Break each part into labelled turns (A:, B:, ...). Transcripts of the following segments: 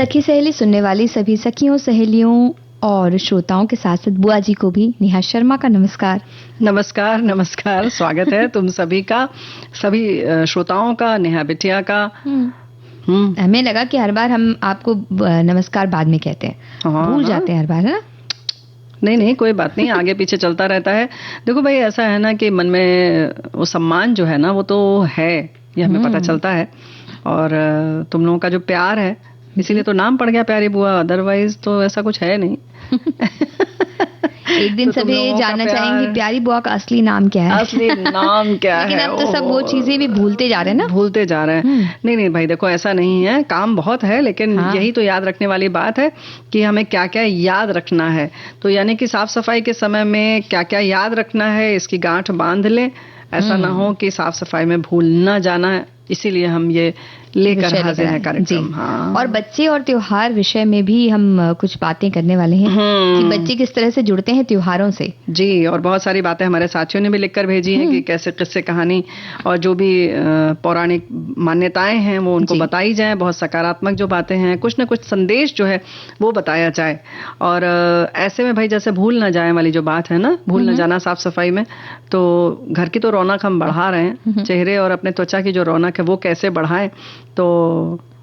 A: सखी सहेली सुनने वाली सभी सखियों, सहेलियों और श्रोताओं के साथ साथ बुआ जी को भी नेहा शर्मा का नमस्कार।
B: नमस्कार नमस्कार, स्वागत है तुम सभी का, सभी श्रोताओं का, नेहा बिटिया का।
A: हमें लगा कि हर बार हम आपको नमस्कार बाद में कहते हैं, भूल जाते हैं हर बार, है ना?
B: नहीं, कोई बात नहीं, आगे पीछे चलता रहता है। देखो भाई, ऐसा है ना कि मन में वो सम्मान जो है ना, वो तो है, ये हमें पता चलता है। और तुम लोगों का जो प्यार है, इसीलिए तो नाम पड़ गया प्यारी बुआ, अदरवाइज तो ऐसा कुछ है नहीं।
A: एक दिन सभी जानना चाहेंगे प्यारी बुआ का असली नाम क्या है।
B: असली नाम क्या है?
A: लेकिन अब तो सब वो चीजें भी भूलते जा रहे हैं ना,
B: भूलते जा रहे हैं। नहीं भाई, देखो ऐसा नहीं है, काम बहुत है, लेकिन यही तो याद रखने वाली बात है कि हमें क्या क्या याद रखना है। तो यानी कि साफ सफाई के समय में क्या क्या याद रखना है, इसकी गांठ बांध लें। ऐसा ना हो कि साफ सफाई में भूल ना जाना है, इसीलिए हम ये लेकर हाजिर हैं कार्यक्रम। हाँ।
A: और बच्चे और त्योहार विषय में भी हम कुछ बातें करने वाले हैं कि बच्चे किस तरह से जुड़ते हैं त्योहारों से।
B: जी, और बहुत सारी बातें हमारे साथियों ने भी लिखकर भेजी हैं कि कैसे किस्से कहानी और जो भी पौराणिक मान्यताएं हैं वो उनको बताई जाए। बहुत सकारात्मक जो बातें हैं, कुछ न कुछ संदेश जो है वो बताया जाए। और ऐसे में भाई, जैसे भूल ना जाए वाली जो बात है ना, भूल न जाना साफ सफाई में, तो घर की तो रौनक हम बढ़ा रहे हैं, चेहरे और अपने त्वचा की जो रौनक है वो कैसे बढ़ाएं, तो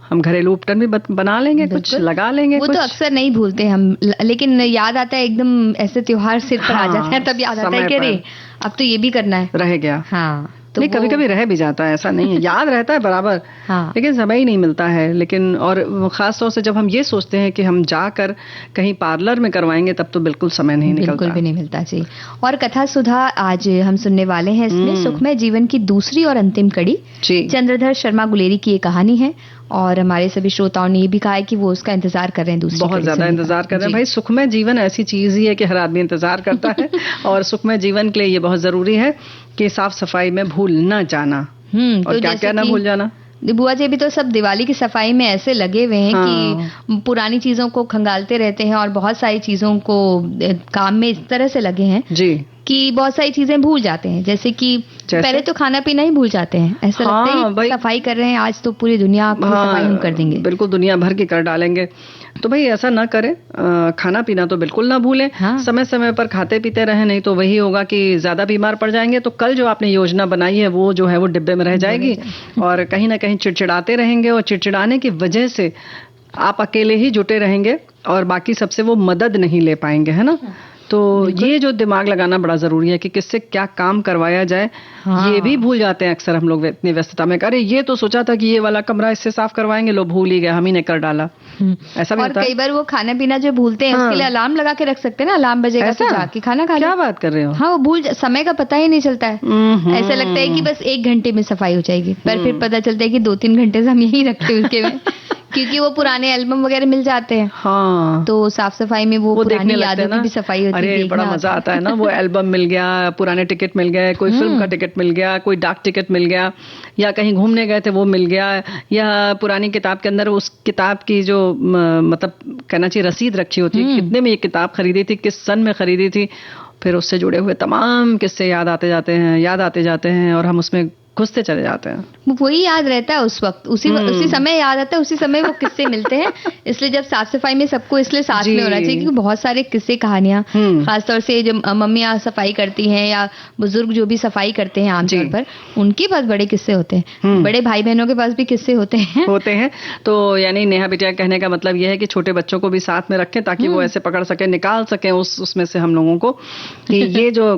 B: हम घरेलू उपटन भी बना लेंगे, कुछ लगा लेंगे।
A: वो तो अक्सर नहीं भूलते हम, लेकिन याद आता है एकदम ऐसे त्योहार सिर पर आ जाते हैं, तब याद आता है कि अरे अब तो ये भी करना है,
B: रह गया।
A: हाँ, तो
B: नहीं, कभी कभी रह भी जाता है, ऐसा नहीं है, याद रहता है बराबर।
A: हाँ।
B: लेकिन समय ही नहीं मिलता है। लेकिन और खास तौर से जब हम ये सोचते हैं कि हम जाकर कहीं पार्लर में करवाएंगे, तब तो बिल्कुल समय नहीं निकलता,
A: बिल्कुल भी नहीं मिलता जी। और कथा सुधा आज हम सुनने वाले हैं, इसमें सुखमय जीवन की दूसरी और अंतिम कड़ी चंद्रधर शर्मा गुलेरी की ये कहानी है। और हमारे सभी श्रोताओं ने ये भी कहा है कि वो उसका इंतजार कर रहे हैं, दूसरी
B: बहुत ज्यादा इंतजार कर रहे हैं। भाई, सुखमय जीवन ऐसी चीज ही है कि हर आदमी इंतजार करता है। और सुखमय जीवन के लिए ये बहुत जरूरी है कि साफ सफाई में भूल न जाना। और क्या क्या ना भूल जाना।
A: बुआ जी भी तो सब दिवाली की सफाई में ऐसे लगे हुए हैं कि पुरानी चीजों को खंगालते रहते हैं और बहुत सारी चीजों को काम में इस तरह से लगे हैं जी कि बहुत सारी चीजें भूल जाते हैं। जैसे कि पहले तो खाना पीना ही भूल जाते हैं, ऐसा लगता है सफाई कर रहे हैं, आज तो पूरी दुनिया की सफाई हम कर देंगे,
B: बिल्कुल दुनिया भर की कर डालेंगे। तो भाई ऐसा ना करें, खाना पीना तो बिल्कुल ना भूलें। समय समय पर खाते पीते रहें, नहीं तो वही होगा कि ज्यादा बीमार पड़ जाएंगे। तो कल जो आपने योजना बनाई है वो जो है वो डिब्बे में रह जाएगी और कहीं ना कहीं चिड़चिड़ाते रहेंगे, और चिड़चिड़ाने की वजह से आप अकेले ही जुटे रहेंगे और बाकी सबसे वो मदद नहीं ले पाएंगे, है ना। तो ये जो दिमाग लगाना बड़ा जरूरी है कि किससे क्या काम करवाया जाए। ये भी भूल जाते हैं अक्सर हम लोग इतनी व्यस्तता में, अरे ये तो सोचा था कि ये वाला कमरा इससे साफ करवाएंगे, लो भूल ही गए, हम ही ने कर डाला। ऐसा भी
A: होता है। और कई बार वो खाना पीना जो भूलते हैं उसके लिए अलार्म लगा के रख सकते हैं ना, अलार्म बजेगा तो जाके खाना खा लो।
B: क्या बात कर रहे हो?
A: हाँ, वो भूल, समय का पता ही नहीं चलता है। ऐसा लगता है कि बस 1 घंटे में सफाई हो जाएगी, पर फिर पता चलता है कि 2-3 घंटे से हम यही रखते हैं उसके में क्योंकि वो पुराने एल्बम वगैरह मिल जाते हैं।
B: हाँ,
A: तो साफ सफाई में वो पुरानी यादों की भी सफाई होती है।
B: अरे बड़ा मजा आता है ना, वो एल्बम मिल गया, पुराने टिकट मिल गए, कोई फिल्म का टिकट मिल गया, कोई डाक टिकट मिल गया, या कहीं घूमने गए थे वो मिल गया, या पुरानी किताब के अंदर उस किताब की जो मतलब कहना चाहिए रसीद रखी होती है, कितने में ये किताब खरीदी थी, किस सन में खरीदी थी, फिर उससे जुड़े हुए तमाम किस्से याद आते जाते हैं और हम उसमें घुसते चले जाते हैं।
A: वही याद रहता है उस वक्त, उसी समय याद आता है, उसी समय वो किस्से मिलते हैं। इसलिए जब साफ सफाई में सबको इसलिए साथ में होना चाहिए, क्योंकि बहुत सारे किस्से कहानियां, खासतौर से जो मम्मियाँ सफाई करती हैं या बुजुर्ग जो भी सफाई करते हैं आमतौर पर, उनके पास बड़े किस्से होते हैं, बड़े भाई बहनों के पास भी किस्से होते हैं।
B: तो यानी नेहा बिटिया कहने का मतलब यह है कि छोटे बच्चों को भी साथ में रखें ताकि वो ऐसे पकड़ सके, निकाल सके उसमें से हम लोगों को कि ये जो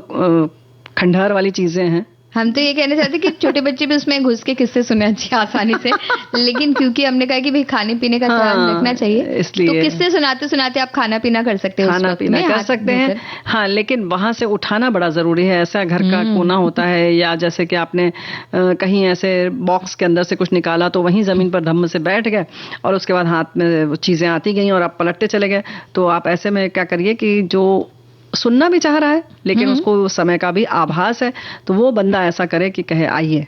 B: खंडहर वाली चीजें हैं।
A: हम तो ये कहना चाहते कि छोटे बच्चे भी उसमें घुस के किस्से सुने अच्छे आसानी से, लेकिन क्योंकि हमने कहा कि भाई खाने पीने का ध्यान रखना चाहिए, इसलिए तो किस्से सुनाते सुनाते आप खाना पीना कर सकते हो,
B: खाना पीना कर सकते हैं। हाँ, लेकिन वहां से उठाना बड़ा जरूरी है। ऐसा घर का कोना होता है, या जैसे कि आपने कहीं ऐसे बॉक्स के अंदर से कुछ निकाला तो वहीं जमीन पर धम्म से बैठ गए और उसके बाद हाथ में चीजें आती गई और आप पलटते चले गए। तो आप ऐसे में क्या करिए कि जो सुनना भी चाह रहा है लेकिन उसको समय का भी आभास है, तो वो बंदा ऐसा करे कि कहे आइए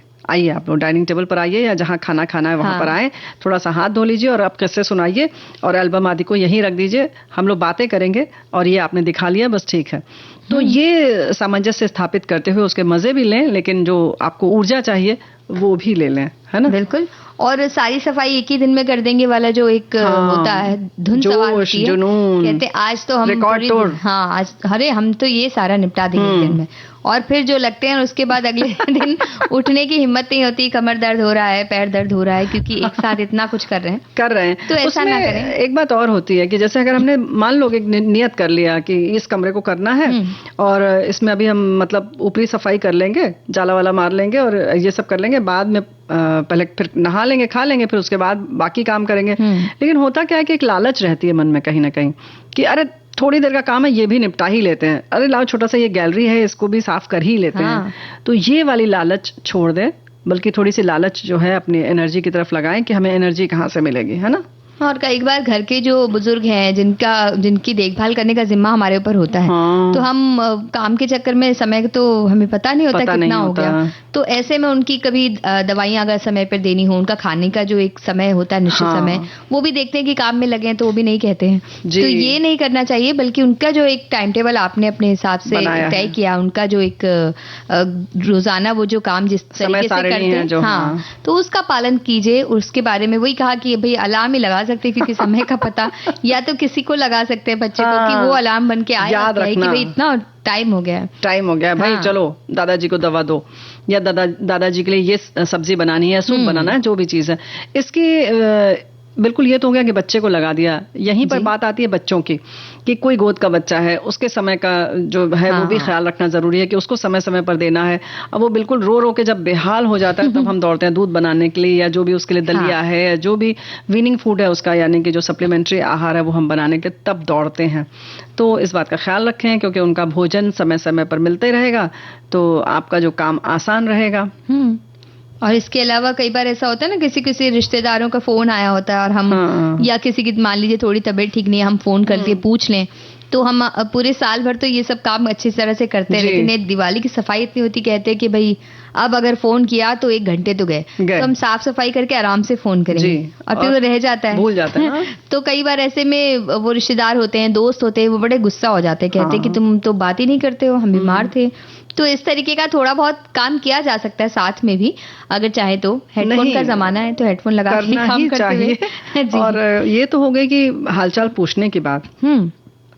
B: आप लोग डाइनिंग टेबल पर आइए, या जहाँ खाना खाना है वहां पर आए, थोड़ा सा हाथ धो लीजिए और आप किस्से सुनाइए और एल्बम आदि को यहीं रख दीजिए, हम लोग बातें करेंगे और ये आपने दिखा लिया, बस ठीक है। तो ये सामंजस्य स्थापित करते हुए उसके मजे भी लें, लेकिन जो आपको ऊर्जा चाहिए वो भी ले लें, है ना?
A: बिल्कुल। और सारी सफाई एक ही दिन में कर देंगे वाला जो एक होता है, धुन सवार होती है, कहते आज तो हम
B: रिकॉर्ड तोड़,
A: आज अरे हम तो ये सारा निपटा देंगे एक दिन में, और फिर जो लगते हैं उसके बाद अगले दिन उठने की हिम्मत नहीं होती, कमर दर्द हो रहा है, पैर दर्द हो रहा है, क्योंकि एक साथ इतना कुछ कर रहे हैं। तो ऐसा ना करें।
B: एक बात और होती है कि जैसे अगर हमने मान लो एक नियत कर लिया कि इस कमरे को करना है और इसमें अभी हम मतलब ऊपरी सफाई कर लेंगे, जाला वाला मार लेंगे और ये सब कर लेंगे, बाद में पहले फिर नहा लेंगे, खा लेंगे, फिर उसके बाद बाकी काम करेंगे। लेकिन होता क्या है कि एक लालच रहती है मन में कहीं ना कहीं कि अरे थोड़ी देर का काम है, ये भी निपटा ही लेते हैं, अरे लाओ छोटा सा ये गैलरी है, इसको भी साफ कर ही लेते हैं। तो ये वाली लालच छोड़ दें, बल्कि थोड़ी सी लालच जो है अपनी एनर्जी की तरफ लगाएं कि हमें एनर्जी कहाँ से मिलेगी, है ना?
A: और कई बार घर के जो बुजुर्ग हैं जिनकी देखभाल करने का जिम्मा हमारे ऊपर होता है, तो हम काम के चक्कर में समय तो हमें पता नहीं होता कितना हो गया, तो ऐसे में उनकी कभी दवाइयां अगर समय पर देनी हो, उनका खाने का जो एक समय होता है निश्चित समय, वो भी देखते हैं कि काम में लगे हैं, तो वो भी नहीं कहते हैं। तो ये नहीं करना चाहिए, बल्कि उनका जो एक टाइम टेबल आपने अपने हिसाब से तय किया, उनका जो एक रोजाना वो जो काम जिस तरीके से करते हैं, हाँ, तो उसका पालन कीजिए। उसके बारे में वही कहा कि भाई अलार्म ही लगा सकते, क्योंकि समय का पता, या तो किसी को लगा सकते हैं बच्चे को कि वो अलार्म बन के आए कि भाई इतना टाइम हो गया है
B: भाई, चलो दादाजी को दवा दो, या दादाजी के लिए ये सब्जी बनानी है, सूप बनाना है, जो भी चीज है। इसकी बिल्कुल ये तो हो गया कि बच्चे को लगा दिया। यहीं पर बात आती है बच्चों की, कि कोई गोद का बच्चा है, उसके समय का जो है वो भी ख्याल रखना जरूरी है कि उसको समय समय पर देना है। अब वो बिल्कुल रो रो के जब बेहाल हो जाता है, तब हम दौड़ते हैं दूध बनाने के लिए, या जो भी उसके लिए दलिया है, या जो भी वीनिंग फूड है उसका, यानी कि जो सप्लीमेंट्री आहार है वो हम बनाने के लिए तब दौड़ते हैं। तो इस बात का ख्याल रखें, क्योंकि उनका भोजन समय समय पर मिलते रहेगा तो आपका जो काम आसान रहेगा।
A: और इसके अलावा कई बार ऐसा होता है ना, किसी रिश्तेदारों का फोन आया होता है और हम या किसी की मान लीजिए थोड़ी तबीयत ठीक नहीं है, हम फोन करके पूछ लें, तो हम पूरे साल भर तो ये सब काम अच्छी तरह से करते हैं, लेकिन दिवाली की सफाई इतनी होती, कहते हैं कि भाई अब अगर फोन किया तो 1 घंटे तो गए, तो हम साफ सफाई करके आराम से फोन करेंगे, और फिर वो रह जाता है,
B: भूल जाता है।
A: तो कई बार ऐसे में वो रिश्तेदार होते हैं, दोस्त होते हैं, वो बड़े गुस्सा हो जाते हैं, कहते हैं कि तुम तो बात ही नहीं करते हो, हम बीमार थे। तो इस तरीके का थोड़ा बहुत काम किया जा सकता है साथ में भी, अगर चाहे तो। हेडफोन का जमाना है तो हेडफोन लगा के काम करते हुए।
B: और ये तो हो गई कि हालचाल पूछने की बात।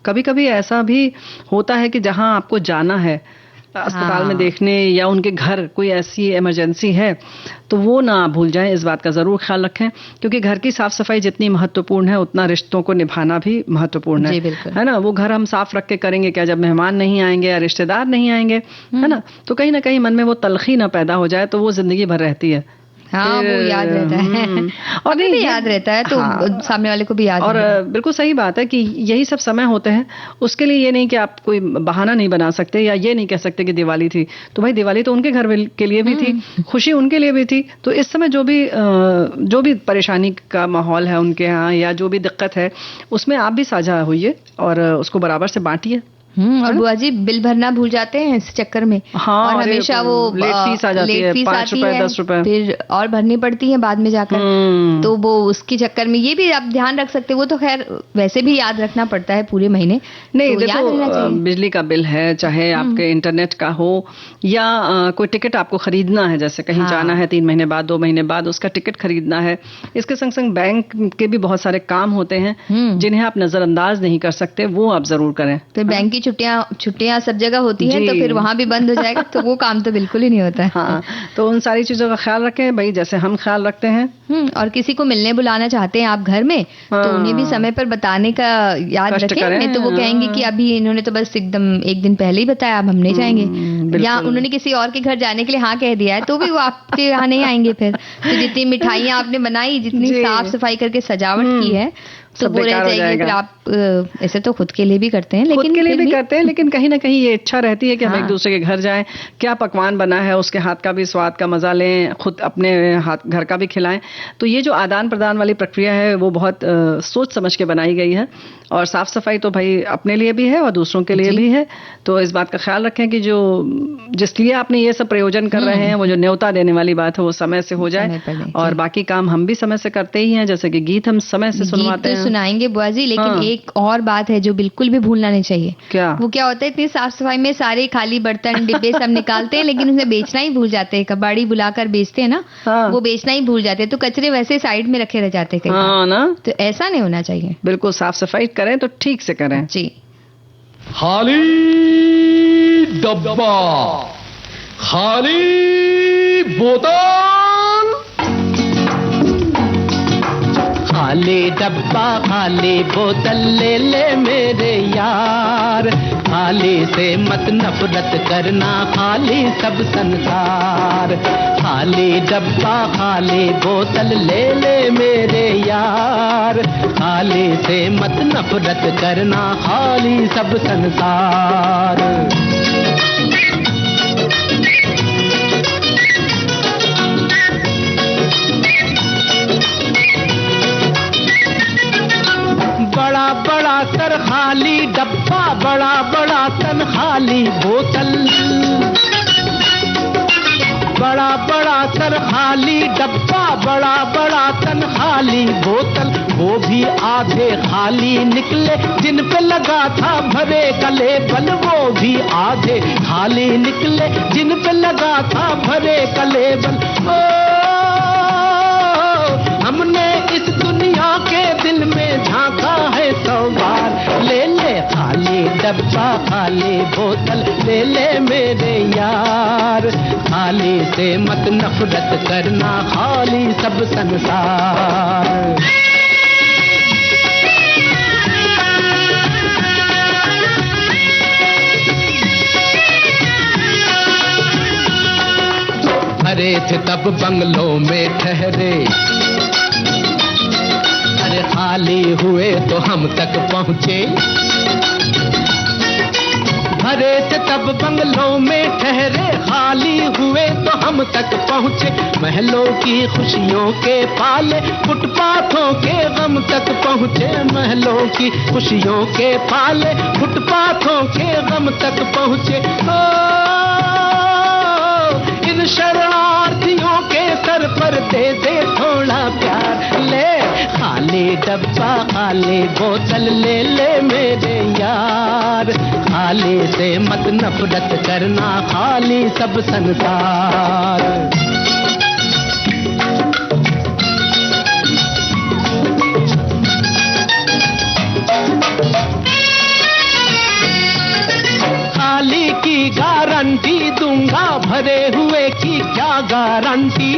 B: कभी कभी ऐसा भी होता है कि जहां आपको जाना है अस्पताल में देखने, या उनके घर कोई ऐसी इमरजेंसी है, तो वो ना भूल जाएं। इस बात का जरूर ख्याल रखें, क्योंकि घर की साफ सफाई जितनी महत्वपूर्ण है, उतना रिश्तों को निभाना भी महत्वपूर्ण है ना? वो घर हम साफ रख के करेंगे क्या जब मेहमान नहीं आएंगे या रिश्तेदार नहीं आएंगे, है ना? तो कहीं ना कहीं मन में वो तलखी ना पैदा हो जाए, तो वो जिंदगी भर रहती है।
A: हाँ, वो याद रहता है और भी याद रहता है, तो सामने वाले को भी याद।
B: और बिल्कुल सही बात है कि यही सब समय होते हैं, उसके लिए ये नहीं कि आप कोई बहाना नहीं बना सकते, या ये नहीं कह सकते कि दिवाली थी, तो भाई दिवाली तो उनके घर के लिए भी थी, खुशी उनके लिए भी थी। तो इस समय जो भी परेशानी का माहौल है उनके यहाँ, या जो भी दिक्कत है, उसमें आप भी साझा होइए और उसको बराबर से बांटिए।
A: और बुआ जी बिल भरना भूल जाते हैं इस चक्कर में।
B: हाँ,
A: और हमेशा वो
B: लेट फीस आ जाती है, 5 रुपए 10 रुपए
A: फिर और भरनी पड़ती है बाद में जाकर। तो वो उसके चक्कर में ये भी आप ध्यान रख सकते, वो तो खैर वैसे भी याद रखना पड़ता है पूरे महीने।
B: नहीं तो देखो, बिजली का बिल है, चाहे आपके इंटरनेट का हो, या कोई टिकट आपको खरीदना है, जैसे कहीं जाना है 3 महीने बाद 2 महीने बाद उसका टिकट खरीदना है। इसके संग संग बैंक के भी बहुत सारे काम होते हैं जिन्हें आप नजरअंदाज नहीं कर सकते, वो आप जरूर करें।
A: तो बैंक की छुट्टियां सब जगह होती हैं, तो फिर वहां भी बंद हो जाएगा, तो वो काम तो बिल्कुल ही नहीं होता है।
B: हाँ, तो उन सारी चीजों का ख्याल रखें भाई, जैसे हम ख्याल रखते हैं।
A: और किसी को मिलने बुलाना चाहते हैं आप घर में, तो उन्हें भी समय पर बताने का याद रखें, नहीं तो वो कहेंगे कि अभी इन्होंने तो बस एकदम 1 दिन पहले ही बताया, अब हम नहीं जाएंगे, या उन्होंने किसी और के घर जाने के लिए हाँ कह दिया है, तो भी वो आपके यहाँ नहीं आएंगे फिर। तो जितनी मिठाइयाँ आपने बनाई, जितनी साफ सफाई करके सजावट की है, तो वो रह जाएगी। फिर आप ऐसे तो खुद के लिए भी करते हैं, लेकिन
B: लेकिन कहीं ना कहीं ये इच्छा रहती है कि हम एक दूसरे के घर जाएं, क्या पकवान बना है उसके हाथ का भी स्वाद का मजा लें, खुद अपने हाथ घर का भी खिलाएं। तो ये जो आदान प्रदान वाली प्रक्रिया है वो बहुत सोच समझ के बनाई गई है, और साफ सफाई तो भाई अपने लिए भी है और दूसरों के लिए भी है। तो इस बात का ख्याल रखें कि जिसलिए आपने ये सब प्रयोजन कर रहे हैं, वो जो न्योता देने वाली बात है वो समय से हो जाए, और बाकी काम हम भी समय से करते ही हैं, जैसे कि गीत हम समय से सुनवाते हैं,
A: सुनाएंगे बुआ जी, लेकिन एक और बात है जो बिल्कुल भी भूलना नहीं चाहिए।
B: क्या?
A: वो क्या होता है, इतनी साफ सफाई में सारे खाली बर्तन डिब्बे सब निकालते हैं, लेकिन उन्हें बेचना ही भूल जाते हैं। कबाड़ी बुलाकर बेचते हैं ना, वो बेचना ही भूल जाते हैं, तो कचरे वैसे साइड में रखे रह जाते हैं ना। तो ऐसा नहीं होना चाहिए,
B: बिल्कुल साफ सफाई करें तो ठीक से करें
A: जी।
C: खाली डब्बा खाली बोतल,
D: खाली डब्बा खाली बोतल ले ले मेरे यार, खाली से मत नफरत करना, खाली सब संसार। खाली डब्बा खाली बोतल ले ले मेरे यार, खाली से मत नफरत करना, खाली सब संसार। बड़ा बड़ा सर खाली डब्बा, बड़ा बड़ा तन खाली बोतल, बड़ा बड़ा सर खाली डब्बा, बड़ा बड़ा तन खाली बोतल, वो भी आधे खाली निकले जिन पे लगा था भरे का लेबल, वो भी आधे खाली निकले जिन पे लगा था भरे का लेबल। हमने इस दुनिया के दिल में झांका है 100 बार, ले ले खाली डब्बा खाली बोतल ले ले मेरे यार, खाली से मत नफरत करना, खाली सब संसार। भरे थे तब बंगलों में ठहरे, अरे खाली हुए तो हम तक पहुंचे। भरे थे तब बंगलों में ठहरे, खाली हुए तो हम तक पहुंचे। महलों की खुशियों के पाले, फुटपाथों के गम तक पहुंचे। महलों की खुशियों के पाले, फुटपाथों के गम तक पहुंचे। इन शरणार्थियों के सर पर दे दे थोड़ा प्यार, ले खाली डब्बा खाली बोतल ले ले मेरे यार, खाली से मत नफरत करना, खाली सब संसार। खाली की गारंटी दूंगा, भरे हुए की क्या गारंटी।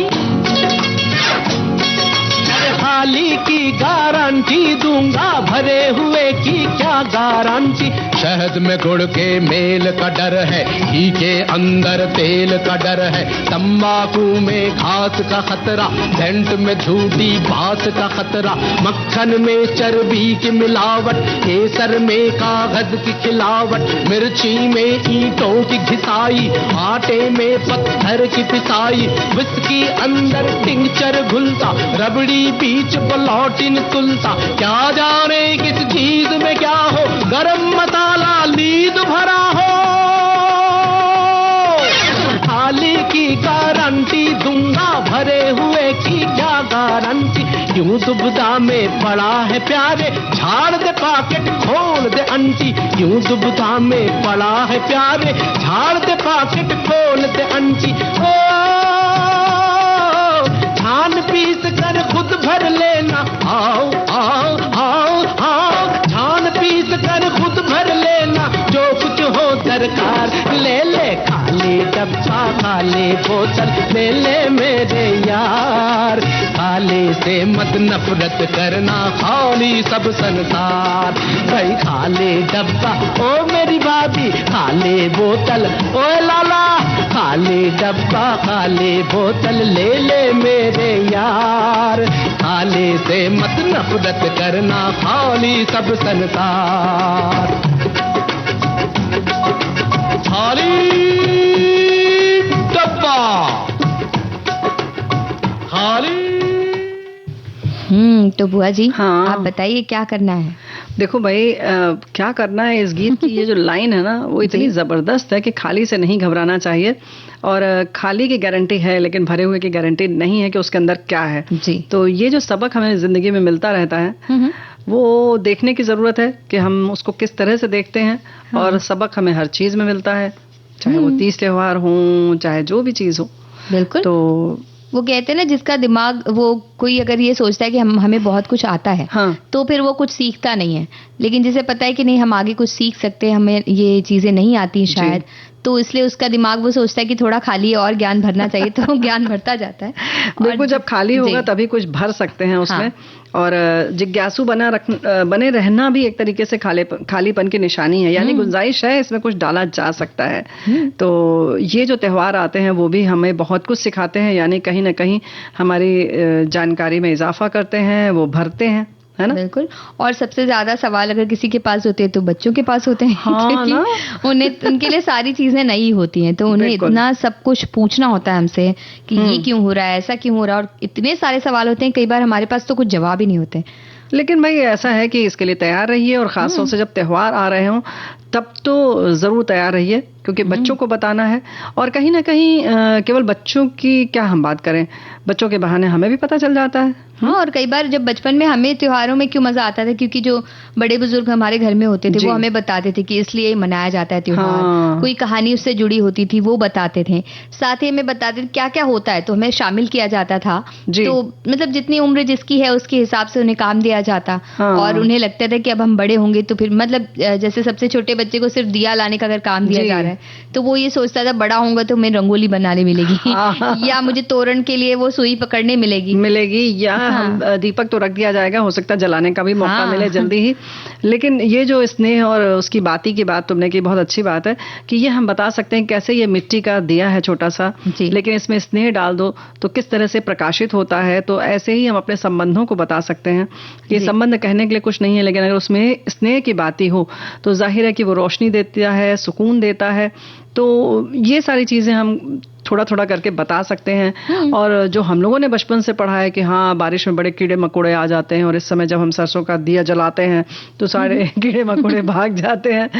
D: खाली की गारंटी दूंगा, भरे हुए की क्या गारंटी। शहद में गुड़ के मेल का डर है, घी के अंदर तेल का डर है। तंबाकू में घास का खतरा, सेंट में झूठी बात का खतरा। मक्खन में चर्बी की मिलावट, केसर में कागज की खिलावट। मिर्ची में ईंटों की घिसाई, आटे में पत्थर की पिसाई। विस्की अंदर टिंचर घुलता, रबड़ी बीच प्लॉटिन तुलता। क्या जाने किस चीज में क्या हो, गरम मसाला नींद भरा हो। खाली की गारंटी दूंगा, भरे हुए की क्या गारंटी। क्यों दुबदा में पड़ा है प्यारे, झाड़ दे पॉकेट खोल दे अंटी। क्यों दुबदा में पड़ा है प्यारे, झाड़ दे पॉकेट खोल दे अंटी। ओ छान पीस कर खुद भर लेना, आओ आओ आओ आओ। छान पीस कर खुद भर लेना, जो कुछ हो दरकार। ले ले खाली डब्बा खाली बोतल ले ले मेरे यार, खाली से मत नफरत करना, खाली सब संसार। भाई खाली डब्बा ओ मेरी भाभी, खाली बोतल ओ लाला। खाली डब्बा खाली बोतल ले ले मेरे यार, खाली से मत नफरत करना, खाली सब संसार।
C: खाली डब्बा खाली।
A: तो बुआ जी,
B: हाँ,
A: आप बताइए क्या करना है।
B: देखो भाई, क्या करना है, इस गीत की ये जो लाइन है ना, वो इतनी जबरदस्त है कि खाली से नहीं घबराना चाहिए। और खाली की गारंटी है, लेकिन भरे हुए की गारंटी नहीं है कि उसके अंदर क्या है।
A: जी।
B: तो ये जो सबक हमें जिंदगी में मिलता रहता है, वो देखने की जरूरत है कि हम उसको किस तरह से देखते हैं। और सबक हमें हर चीज में मिलता है, चाहे वो तीज त्योहार हो, चाहे जो भी चीज हो।
A: बिल्कुल।
B: तो
A: वो कहते हैं ना, जिसका दिमाग, वो कोई अगर ये सोचता है कि हमें बहुत कुछ आता है, तो फिर वो कुछ सीखता नहीं है। लेकिन जिसे पता है कि नहीं, हम आगे कुछ सीख सकते हैं, हमें ये चीजें नहीं आती शायद, तो इसलिए उसका दिमाग वो सोचता है कि थोड़ा खाली और ज्ञान भरना चाहिए, तो ज्ञान भरता जाता है।
B: बिल्कुल, जब खाली होगा तभी कुछ भर सकते हैं उसमें। और जिज्ञासु बने रहना भी एक तरीके से खालीपन की निशानी है, यानी गुंजाइश है, इसमें कुछ डाला जा सकता है। तो ये जो त्योहार आते हैं वो भी हमें बहुत कुछ सिखाते हैं, यानी कहीं ना कहीं हमारी जानकारी में इजाफा करते हैं, वो भरते हैं, है ना?
A: बिल्कुल। और सबसे ज्यादा सवाल अगर किसी के पास होते हैं तो बच्चों के पास होते हैं। क्योंकि उनके लिए सारी चीजें नई होती हैं, तो उन्हें इतना सब कुछ पूछना होता है हमसे कि ये क्यों हो रहा है, ऐसा क्यों हो रहा है, और इतने सारे सवाल होते हैं, कई बार हमारे पास तो कुछ जवाब ही नहीं होते।
B: लेकिन भाई ऐसा है कि इसके लिए तैयार रहिए, और खासतौर से जब त्योहार आ रहे हों तब तो जरूर तैयार रहिए, क्योंकि बच्चों को बताना है। और कहीं ना कहीं केवल बच्चों की क्या हम बात करें, बच्चों के बहाने हमें भी पता चल जाता है।
A: हाँ, और कई बार जब बचपन में हमें त्योहारों में क्यों मजा आता था, क्योंकि जो बड़े बुजुर्ग हमारे घर में होते थे वो हमें बताते थे कि इसलिए मनाया जाता है त्योहार। कोई कहानी उससे जुड़ी होती थी, वो बताते थे, साथ ही हमें बताते थे क्या क्या होता है, तो हमें शामिल किया जाता था। तो मतलब जितनी उम्र जिसकी है उसके हिसाब से उन्हें काम दिया जाता। और उन्हें लगता था कि अब हम बड़े होंगे तो फिर, मतलब जैसे सबसे छोटे बच्चे को सिर्फ दिया लाने का अगर काम दिया जा रहा है, तो वो ये सोचता था बड़ा होऊंगा तो मैं रंगोली बनाने मिलेगी, या मुझे तोरण के लिए वो सुई पकड़ने मिलेगी, या हम
B: दीपक तो रख दिया जाएगा, हो सकता है जलाने का भी मौका मिले जल्दी ही। लेकिन ये जो स्नेह और उसकी बाती की बात तुमने की, बहुत अच्छी बात है कि ये हम बता सकते हैं कैसे ये मिट्टी का दिया है छोटा सा, लेकिन इसमें स्नेह डाल दो तो किस तरह से प्रकाशित होता है। तो ऐसे ही हम अपने संबंधों को बता सकते हैं कि संबंध कहने के लिए कुछ नहीं है, लेकिन अगर उसमें स्नेह की बाती हो तो जाहिर है कि वो रोशनी देता है, सुकून देता है। तो ये सारी चीजें हम थोड़ा थोड़ा करके बता सकते हैं। और जो हम लोगों ने बचपन से पढ़ा है कि हाँ, बारिश में बड़े कीड़े मकोड़े आ जाते हैं, और इस समय जब हम सरसों का दिया जलाते हैं तो सारे कीड़े मकोड़े भाग जाते हैं,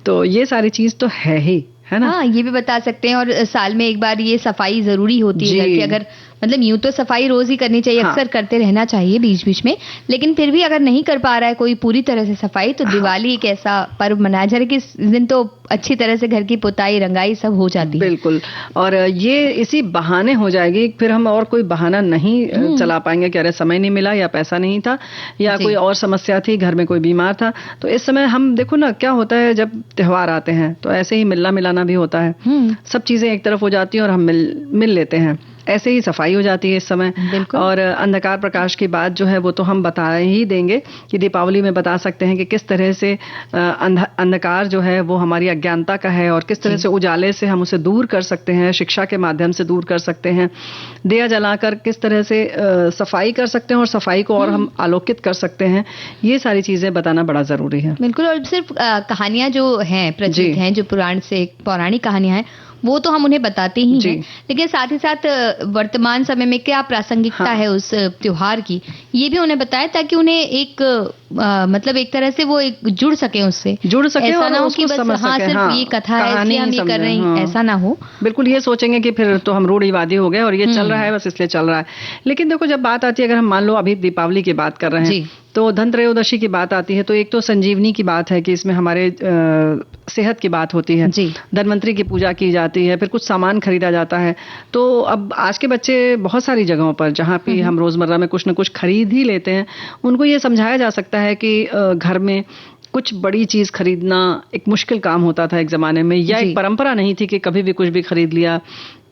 B: तो ये सारी चीज तो है ही, है ना?
A: हाँ, ये भी बता सकते हैं। और साल में एक बार ये सफाई जरूरी होती है कि अगर, मतलब यूं तो सफाई रोज ही करनी चाहिए, अक्सर करते रहना चाहिए बीच बीच में, लेकिन फिर भी अगर नहीं कर पा रहा है कोई पूरी तरह से सफाई, तो दिवाली एक ऐसा पर्व मनाया जा रहा है कि इस दिन तो अच्छी तरह से घर की पुताई रंगाई सब हो जाती है।
B: बिल्कुल, और ये इसी बहाने हो जाएगी, फिर हम और कोई बहाना नहीं चला पाएंगे कि अरे समय नहीं मिला, या पैसा नहीं था, या कोई और समस्या थी, घर में कोई बीमार था। तो इस समय हम देखो ना क्या होता है, जब त्योहार आते हैं तो ऐसे ही मिलना मिलाना भी होता है, सब चीजें एक तरफ हो जाती है और हम मिल लेते हैं। ऐसे ही सफाई हो जाती है इस समय। और अंधकार प्रकाश की बात जो है वो तो हम बता ही देंगे कि दीपावली में बता सकते हैं कि किस तरह से अंधकार जो है वो हमारी अज्ञानता का है, और किस तरह से उजाले से हम उसे दूर कर सकते हैं, शिक्षा के माध्यम से दूर कर सकते हैं, दिया जलाकर किस तरह से सफाई कर सकते हैं और सफाई को और हम आलोकित कर सकते हैं। ये सारी चीजें बताना बड़ा जरूरी है।
A: बिल्कुल। और सिर्फ कहानियां जो हैं प्रचलित हैं, जो पुराण से पौराणिक कहानियां हैं, वो तो हम उन्हें बताते ही हैं, लेकिन साथ ही साथ वर्तमान समय में क्या प्रासंगिकता है उस त्योहार की, ये भी उन्हें बताएं, ताकि उन्हें एक मतलब एक तरह से वो एक जुड़ सके उससे, ऐसा ना हो कि बस सिर्फ ये कथा है इसलिए हम ये कर रहे हैं, ऐसा ना हो।
B: बिल्कुल, ये सोचेंगे कि फिर तो हम रूढ़िवादी हो गए और ये चल रहा है बस इसलिए चल रहा है। लेकिन देखो, जब बात आती है, अगर हम मान लो अभी दीपावली की बात कर रहे हैं, तो धनत्रयोदशी की बात आती है, तो एक तो संजीवनी की बात है कि इसमें हमारे सेहत की बात होती है, धन्वंतरी की पूजा की जाती है, फिर कुछ सामान खरीदा जाता है। तो अब आज के बच्चे बहुत सारी जगहों पर जहाँ पे हम रोजमर्रा में कुछ न कुछ खरीद ही लेते हैं, उनको ये समझाया जा सकता है कि घर में कुछ बड़ी चीज खरीदना एक मुश्किल काम होता था एक जमाने में, या एक परंपरा नहीं थी कि कभी भी कुछ भी खरीद लिया।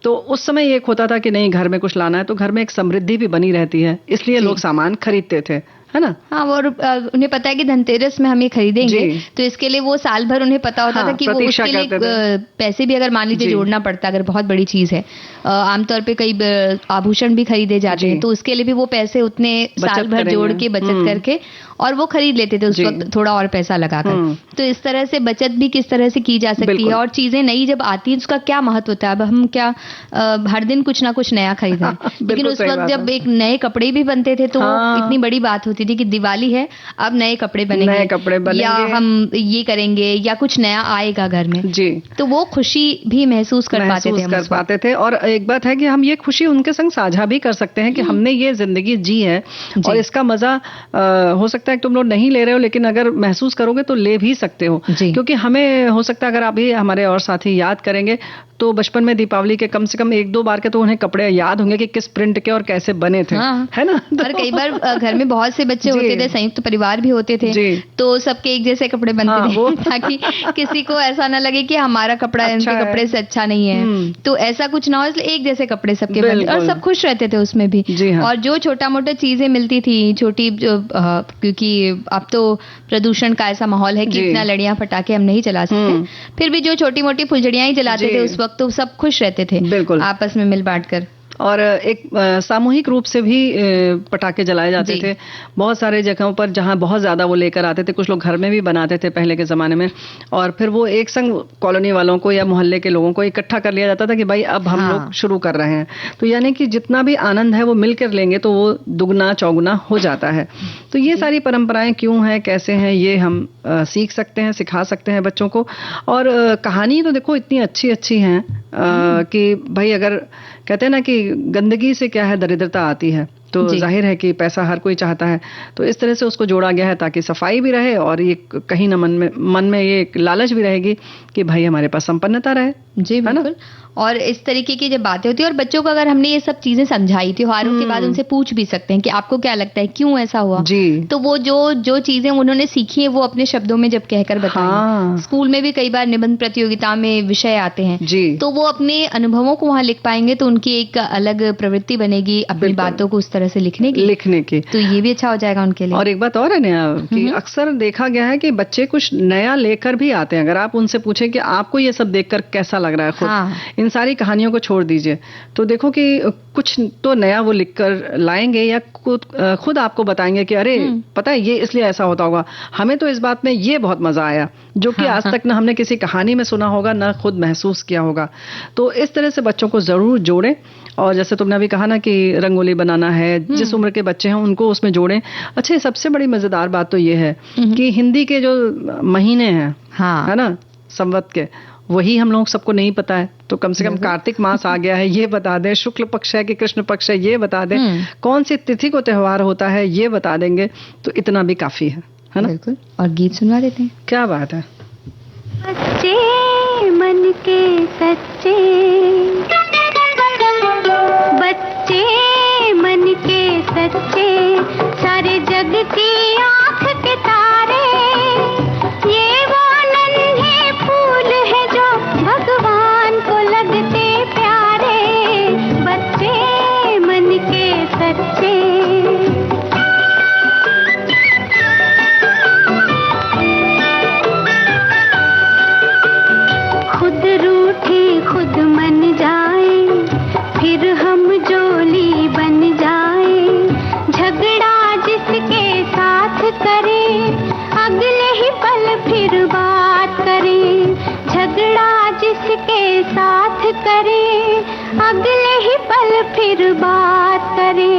B: तो उस समय एक होता था कि नहीं, घर में कुछ लाना है तो घर में एक समृद्धि भी बनी रहती है, इसलिए लोग सामान खरीदते थे, है ना?
A: हाँ, और उन्हें पता है कि धनतेरस में हम ये खरीदेंगे, तो इसके लिए वो साल भर उन्हें पता होता था कि वो उसके लिए पैसे भी अगर मान लीजिए जोड़ना पड़ता, अगर बहुत बड़ी चीज है, आमतौर पे कई आभूषण भी खरीदे जाते हैं, तो उसके लिए भी वो पैसे उतने साल भर जोड़ के बचत करके और वो खरीद लेते थे उस वक्त थोड़ा और पैसा लगाकर। तो इस तरह से बचत भी किस तरह से की जा सकती है, और चीजें नई जब आती है उसका क्या महत्व होता है। अब हम क्या हर दिन कुछ ना कुछ नया खरीदें, लेकिन उस वक्त जब एक नए कपड़े भी बनते थे तो इतनी बड़ी बात होती होती थी कि दिवाली है, अब नए कपड़े बनेंगे,
B: नए कपड़े बनेंगे,
A: या हम ये करेंगे, या कुछ नया आएगा घर में
B: जी।
A: तो वो खुशी भी महसूस कर पाते
B: थे। और एक बात है कि हम ये खुशी उनके संग साझा भी कर सकते हैं कि हमने ये जिंदगी जी है और इसका मजा हो सकता है कि तुम लोग नहीं ले रहे हो, लेकिन अगर महसूस करोगे तो ले भी सकते हो। क्योंकि हमें हो सकता है, अगर अभी हमारे और साथी याद करेंगे तो बचपन में दीपावली के कम से कम 1-2 बार के तो उन्हें कपड़े याद होंगे कि किस प्रिंट के और कैसे बने थे, है ना?
A: और कई बार घर में बहुत से बच्चे होते थे, संयुक्त परिवार भी होते थे, तो सबके एक जैसे कपड़े बनते थे ताकि किसी को ऐसा ना लगे कि हमारा कपड़ा इनके कपड़े से अच्छा नहीं है, तो ऐसा कुछ ना हो, इसलिए एक जैसे कपड़े सबके बनते और सब खुश रहते थे उसमें भी। और जो छोटा मोटा चीजें मिलती थी छोटी, क्योंकि अब तो प्रदूषण का ऐसा माहौल है कि इतना लड़ियां फटाके हम नहीं चला सकते, फिर भी जो छोटी मोटी फुलझड़ियां ही जलाते थे उस वक्त तो सब खुश रहते थे आपस में मिल बांट कर।
B: और एक सामूहिक रूप से भी पटाखे जलाए जाते थे बहुत सारे जगहों पर, जहां बहुत ज्यादा वो लेकर आते थे। कुछ लोग घर में भी बनाते थे पहले के जमाने में, और फिर वो एक संग कॉलोनी वालों को या मोहल्ले के लोगों को इकट्ठा कर लिया जाता था कि भाई अब हम लोग शुरू कर रहे हैं। तो यानी कि जितना भी आनंद है वो मिलकर लेंगे तो वो दुगना चौगुना हो जाता है। तो ये सारी परंपराएं क्यों हैं, कैसे हैं, ये हम सीख सकते हैं, सिखा सकते हैं बच्चों को। और कहानी तो देखो इतनी अच्छी अच्छी हैं कि भाई अगर कहते हैं ना कि गंदगी से क्या है दरिद्रता आती है, तो जाहिर है कि पैसा हर कोई चाहता है, तो इस तरह से उसको जोड़ा गया है ताकि सफाई भी रहे और ये कहीं ना मन में ये एक लालच भी रहेगी कि भाई हमारे पास संपन्नता रहे।
A: जी बिल्कुल। और इस तरीके की जब बातें होती है और बच्चों को अगर हमने ये सब चीजें समझाई, त्योहारों के बाद उनसे पूछ भी सकते हैं कि आपको क्या लगता है क्यों ऐसा हुआ, तो वो जो चीजें उन्होंने सीखी है वो अपने शब्दों में जब कहकर बताएं। स्कूल में भी कई बार निबंध प्रतियोगिता में विषय आते हैं तो वो अपने अनुभवों को वहां लिख पाएंगे, तो उनकी एक अलग प्रवृत्ति बनेगी अपनी बातों को उस तरह से लिखने की, तो ये भी अच्छा हो जाएगा उनके लिए।
B: और एक बात और है नया कि अक्सर देखा गया है कि बच्चे कुछ नया लेकर भी आते हैं। अगर आप उनसे पूछें कि आपको ये सब देखकर कैसा लग रहा है, खुद इन सारी कहानियों को छोड़ दीजिए, तो देखो कि कुछ तो नया वो लिखकर लाएंगे या खुद आपको बताएंगे कि अरे पता है ये इसलिए ऐसा होता होगा, हमें तो इस बात में ये बहुत मजा आया, जो कि आज तक ना हमने किसी कहानी में सुना होगा ना खुद महसूस किया होगा। तो इस तरह से बच्चों को जरूर जोड़ें। और जैसे तुमने अभी कहा ना कि रंगोली बनाना है, जिस उम्र के बच्चे हैं उनको उसमें जोड़ें। अच्छा, सबसे बड़ी मजेदार बात तो ये है कि हिंदी के जो महीने हैं है ना संवत के, वही हम लोग सबको नहीं पता है, तो कम से कम कार्तिक मास आ गया है ये बता दें, शुक्ल पक्ष है कि कृष्ण पक्ष है ये बता दें, कौन सी तिथि को त्योहार होता है ये बता देंगे तो इतना भी काफी है ना।
A: बिल्कुल। और गीत सुनवा देते हैं।
B: क्या बात है।
E: सच्चे मन के सच्चे बच्चे, मन के सच्चे, सारे जग की आंख के तारे, ये वो नन्हे फूल है जो भगवान को लगते प्यारे, बच्चे मन के सच्चे। खुद रूठे खुद मन जाए, फिर हम जोली बन जाए, झगड़ा जिसके साथ करे, अगले ही पल फिर बात करे, झगड़ा जिसके साथ करे, अगले ही पल फिर बात करे।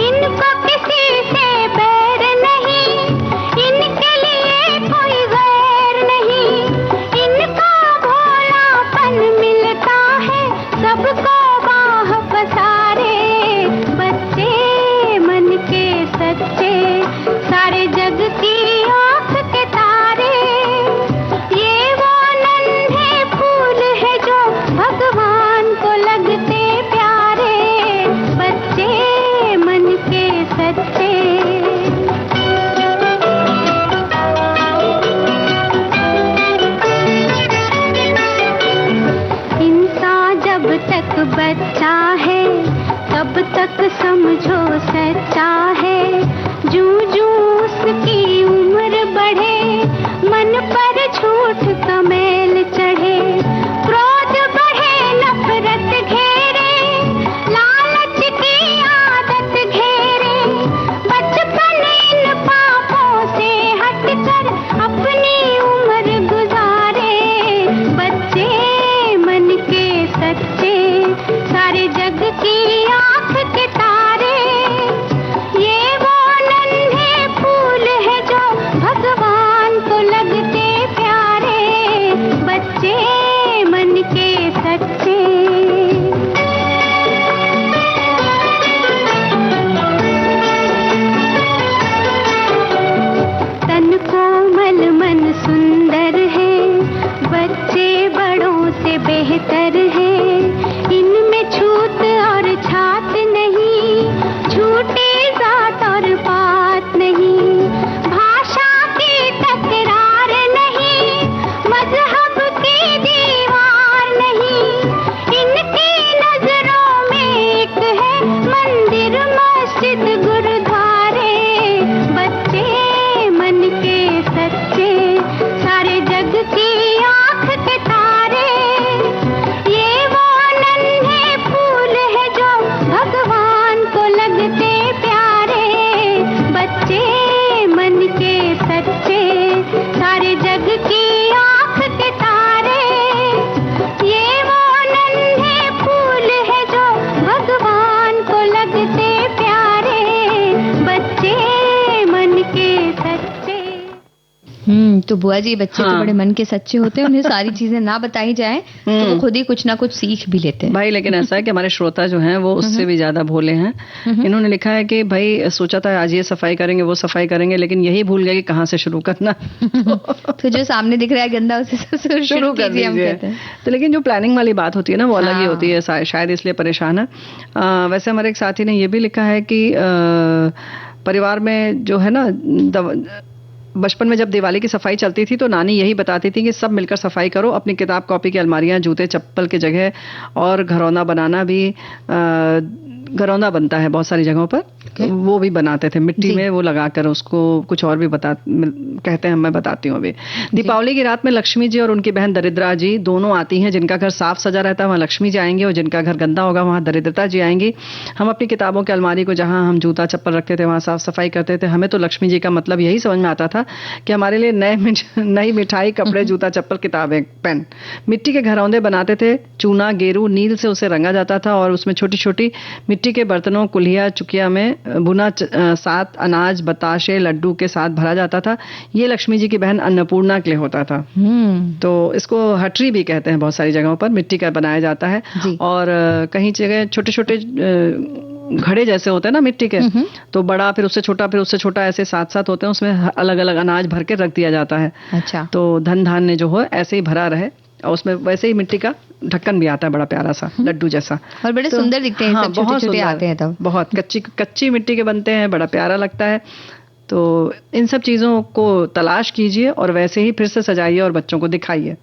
E: इनको किसी से बैर नहीं, इनके लिए कोई गैर नहीं, इनका भोलापन मिलता है सबको बाह पसारे, बच्चे मन के सच्चे, सारे जग की आंख के तारे, ये वो नन्हे फूल है जो भगवान को लगते प्यारे, बच्चे मन के सच्चे। इंसान जब तक बच्चा है तब तक समझो सच्चा है, जूं जूं उसकी उम्र बढ़े, मन पर झूठ का मैल चढ़े, क्रोध बढ़े नफरत घेरे, लालच की आदत घेरे, बचपन इन पापों से हटकर अपनी उम्र गुजारे, बच्चे मन के सच्चे, सारे जग की आंख के तारे, ये वो नन्हे से बेहतर है। इनमें छूत और छात नहीं, झूठी जात और पात नहीं, भाषा की तकरार नहीं, मजहब की दीवार नहीं। इनकी नजरों में एक है मंदिर मस्जिद गुरुद्वारे। बच्चे मन के सच्चे, सारे जग की आंख के तारे। ये वो नन्हे फूल है जो भगवान को लगते प्यारे। बच्चे मन के सच्चे, सारे जग की आंख के तारे। ये वो नन्हे फूल है जो भगवान को लगते प्यारे। बच्चे मन के सच्चे।
A: तो बुआ जी, बच्चे तो बड़े मन के सच्चे होते हैं, उन्हें सारी चीजें ना बताई जाए तो वो खुद ही कुछ ना कुछ सीख भी लेते हैं
B: भाई। लेकिन ऐसा है कि हमारे श्रोता जो हैं वो उससे भी ज्यादा भोले हैं। इन्होंने लिखा है कि भाई सोचा था आज ये सफाई करेंगे वो सफाई करेंगे, लेकिन यही भूल गए कि कहाँ से शुरू करना।
A: तो जो सामने दिख रहा है गंदा उसे शुरू कर दीजिए हम कहते हैं।
B: तो लेकिन जो प्लानिंग वाली बात होती है ना वो अलग ही होती है, शायद इसलिए परेशान है। वैसे हमारे एक साथी ने ये भी लिखा है कि परिवार में जो है ना, बचपन में जब दिवाली की सफाई चलती थी तो नानी यही बताती थी कि सब मिलकर सफाई करो, अपनी किताब कॉपी की अलमारियां, जूते चप्पल की जगह, और घरौंदा बनाना भी घरौंदा बनता है बहुत सारी जगहों पर, वो भी बनाते थे मिट्टी में, वो लगाकर उसको कुछ और भी कहते हैं, मैं बताती हूँ अभी। दीपावली की रात में लक्ष्मी जी और उनकी बहन दरिद्रा जी दोनों आती हैं। जिनका घर साफ सजा रहता है वहाँ लक्ष्मी जी आएंगे, और जिनका घर गंदा होगा वहाँ दरिद्रता जी आएंगी। हम अपनी किताबों की अलमारी को जहाँ हम जूता चप्पल रखते थे वहाँ साफ सफाई करते थे। हमें तो लक्ष्मी जी का मतलब यही समझ में आता था कि हमारे लिए नई मिठाई, कपड़े, जूता चप्पल, किताबें, पेन। मिट्टी के घरौंदे बनाते थे, चूना, गेरू, नील से उसे रंगा जाता था और उसमें छोटी छोटी मिट्टी के बर्तनों, कुल्हिया, चुकिया में बुना सात अनाज, बताशे, लड्डू के साथ भरा जाता था। ये लक्ष्मी जी की बहन अन्नपूर्णा के लिए होता था। तो इसको हटरी भी कहते हैं बहुत सारी जगहों पर, मिट्टी का बनाया जाता है। और कहीं जगह छोटे छोटे घड़े जैसे होते हैं ना मिट्टी के, तो बड़ा, फिर उससे छोटा, फिर उससे छोटा, ऐसे साथ साथ होते हैं, उसमें अलग अलग अनाज भर के रख दिया जाता है।
A: अच्छा।
B: तो धन धान्य जो हो ऐसे ही भरा रहे, और उसमें वैसे ही मिट्टी का ढक्कन भी आता है, बड़ा प्यारा सा लड्डू जैसा,
A: और बड़े सुंदर दिखते हैं। सब छोटे छोटे आते हैं तब,
B: बहुत कच्ची मिट्टी के बनते हैं, बड़ा प्यारा लगता है। तो इन सब चीजों को तलाश कीजिए और वैसे ही फिर से सजाइए और बच्चों को दिखाइए।